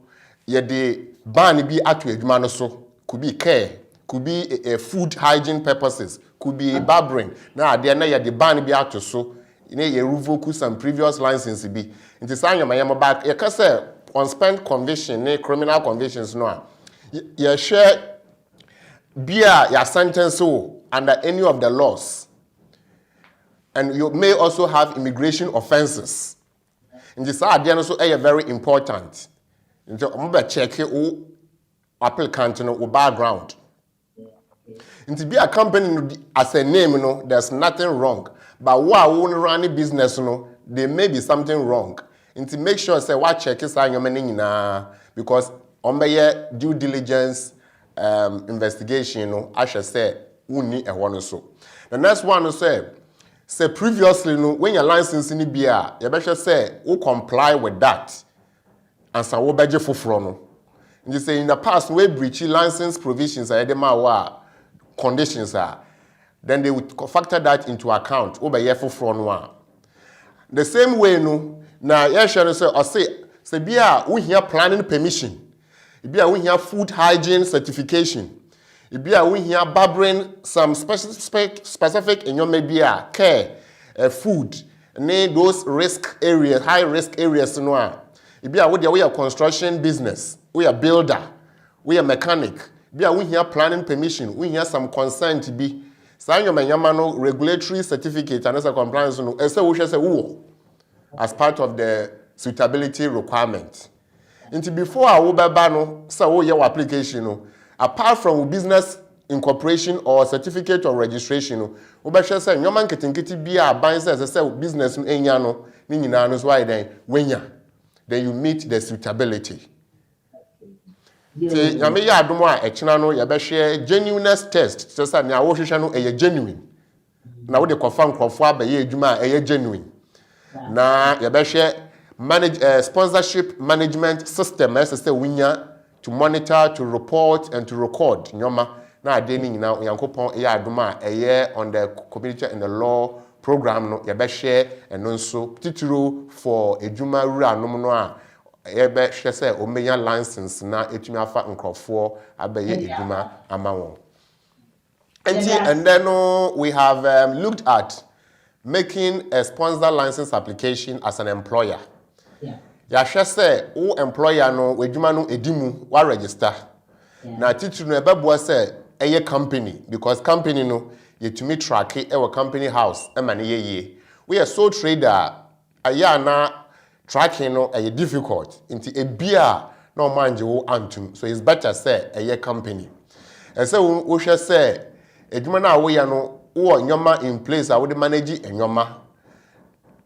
Speaker 5: ye de ban bi atu ejuma no so could be care, could be food hygiene purposes. Could be barbering. Now, they are not the ban be out so. You know, you revoke some previous license be. Into sign your back. You can say unspent conviction, criminal convictions. No, you share beer your sentence under any of the laws. And you may also have immigration offenses. In this idea also very important. Into check your applicant or background. Into be a company as a name, there's nothing wrong. But while we run a business, there may be something wrong. Into make sure say what check is on your money because on my due diligence investigation, I should say we need a one or so. The next one is say previously when your license in the beer, you better say who comply with that and some will budget for front. You say in the past we breach license provisions conditions are, then they would factor that into account over year for front one. The same way now yes say beer we hear planning permission, beer we hear food hygiene certification. If we hear barbering some specific in your maybe care, food, need those risk areas, high risk areas no. If we are construction business, we are builder, we are mechanic. We hear planning permission, we hear some consent to be. Sign your manual regulatory certificate and as a compliance as part of the suitability requirement. Into before I will ban so your application. Apart from business incorporation or certificate of registration, we shall say, "No man can be a binds as a business in Enyano, Ninanos, why then, then you meet the suitability." Yamaya Duma, a Chinano, Yabashe, genuineness test, so that now Oshano a genuine. Now they confirm Crawford by ye Juma a genuine. Now Yabashe manage sponsorship management system as a winya. To monitor, to report, and to record. Nyoma na adeni now yankopon eya aduma eye on the community and the law program no ye be share and also titulu for ejuma rura no no a ye be share say o meya license na etumi afa nkrofo abaye ejuma ama won. And then we have looked at making a sponsor license application as an employer. Yeah. Ya say o employer no wadwuma no edimu wa register. Na titru no ebeboa say eye company because company no yetumi track e company house e ma ne ye. We are sole trader aya na tracking no eye difficult into a beer no manje wo antum so it's better say eye company. E say wo hwe say edwuma na wo ya no wo nyoma in place a wo de manage enyoma.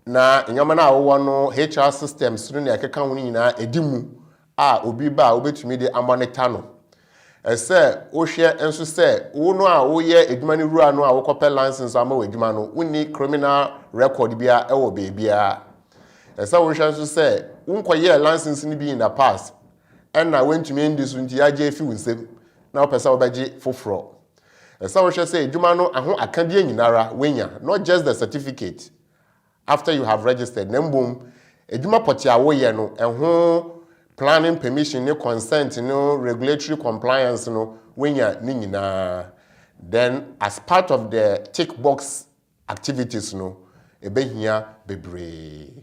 Speaker 5: Na nyoma na wo no HR systems no na ekeka ho nyina edimu a obi ba obetumi de amonita no ese wo hwe enso se wo no a wo ye edwuma ni rua no a wo kopɛ license ama wo edwuma no woni criminal record bia e wo bebia ese wo hwe enso se wo nkoye license ni bi in the past and na wentumi ndi so nti age fi wunsem na wo pesa wo beje foforo ese wo hwe se edwuma no aho akadie nyinara wenya not just the certificate. After you have registered, nembum, eduma poti awoye no, enho planning permission, no consent, no regulatory compliance, no wenya nina. Then, as part of the tick box activities, no, ebe hiya bebre.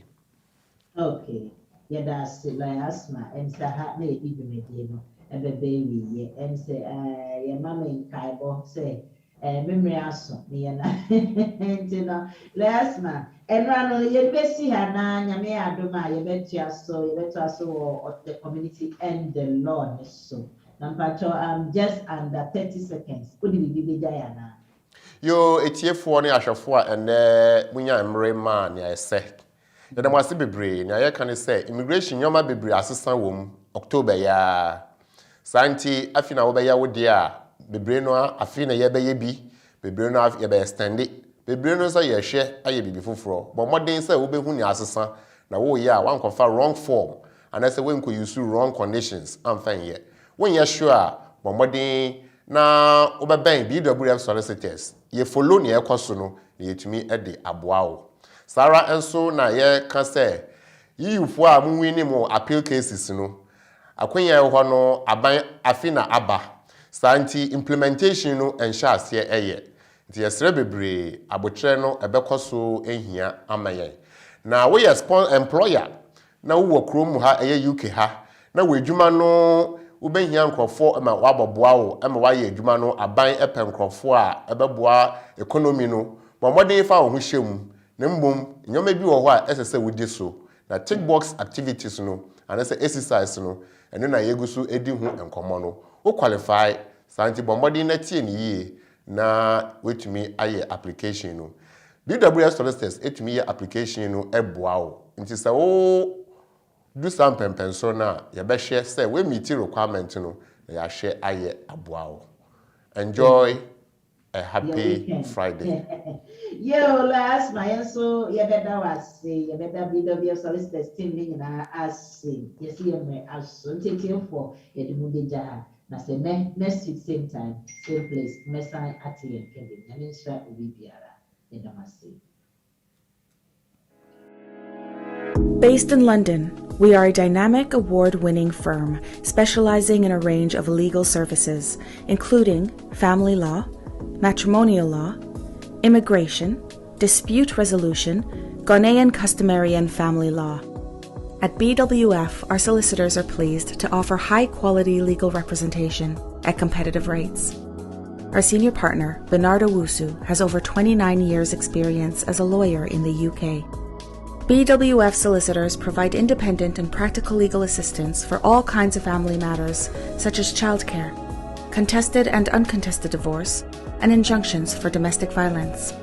Speaker 4: Okay, yeah, that's like Asmah, and say ha na ebi dwumedie no, ebe baby ye, and say your mama in Kaibo say memory aso me na ntino Asmah enrano ye besi ha na nyame adoma ye betu aso of the community and the law so nampacho just under 30 seconds odi bibi beja na
Speaker 5: yo etiefo ne ahwefo a munya emre ma ne ese yede mo ase bebre ne aye kan say immigration nyoma bebre asesan wom October ya santi afina wo be ya wo dia bebre no afina ye be ye bi bebre no ye be extend bebre no say ye hwe aye bibi foforo but modern say wo be hu ni asesa na wo ye a wan confer wrong form and say when could use wrong conditions amfan ye when ye sure but modern na wo be ben BWF solicitors ye follow ni ekoso no ye tumi e de aboa wo Sarah enso na ye ka say yiyufo a mu wini mo appeal cases no akwenya ho no aban afina aba santi implementation no ensha ase eye nti yesre bebre abotre no ebekoso ehia amaye na we employer na wo krom ha eye UK ha na we adwuma no wobɛhia nkrɔfo ma wabɔboa wo ma wayɛ adwuma no aban ɛpɛ nkrɔfo a ɛbɛboa economy no ma mmɔden fa wo ho hyɛ mu na mbom nyoma bi wɔ hɔ a ɛsɛ sɛ wodi so na tick box activities no anase exercise no ɛno na yegu so edi ho nkɔmmɔ no wo qualify santi mmɔden na tie ne yie na wetumi ayɛ application no BWS Solicitors etumi yɛ application no ɛboa wo nti sɛ wo do some pempenso na yɛbɛhwɛ sɛ we meet requirement no na yɛahwɛ ayɛ aboa wo enjoy a happy Friday.
Speaker 4: Yo, last my so you better was say you better BW Solicitors team ni na ase. You see me as so take for you the move ja na say next week same time same place me sign at the Kevin. I mean sure we biara in Damasi.
Speaker 3: Based in London, we are a dynamic award-winning firm specializing in a range of legal services, including family law, matrimonial law, immigration, dispute resolution, Ghanaian customary and family law. At BWF, our solicitors are pleased to offer high-quality legal representation at competitive rates. Our senior partner, Bernardo Wusu, has over 29 years' experience as a lawyer in the UK. BWF solicitors provide independent and practical legal assistance for all kinds of family matters, such as childcare, contested and uncontested divorce, and injunctions for domestic violence.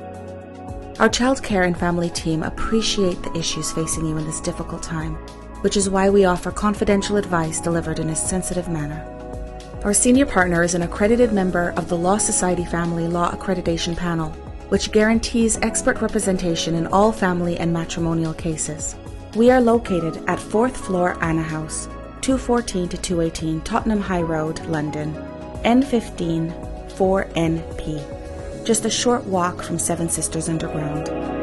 Speaker 3: Our childcare and family team appreciate the issues facing you in this difficult time, which is why we offer confidential advice delivered in a sensitive manner. Our senior partner is an accredited member of the Law Society Family Law Accreditation Panel, which guarantees expert representation in all family and matrimonial cases. We are located at 4th floor Anna House, 214 to 218 Tottenham High Road, London, N15 4NP, just a short walk from Seven Sisters Underground.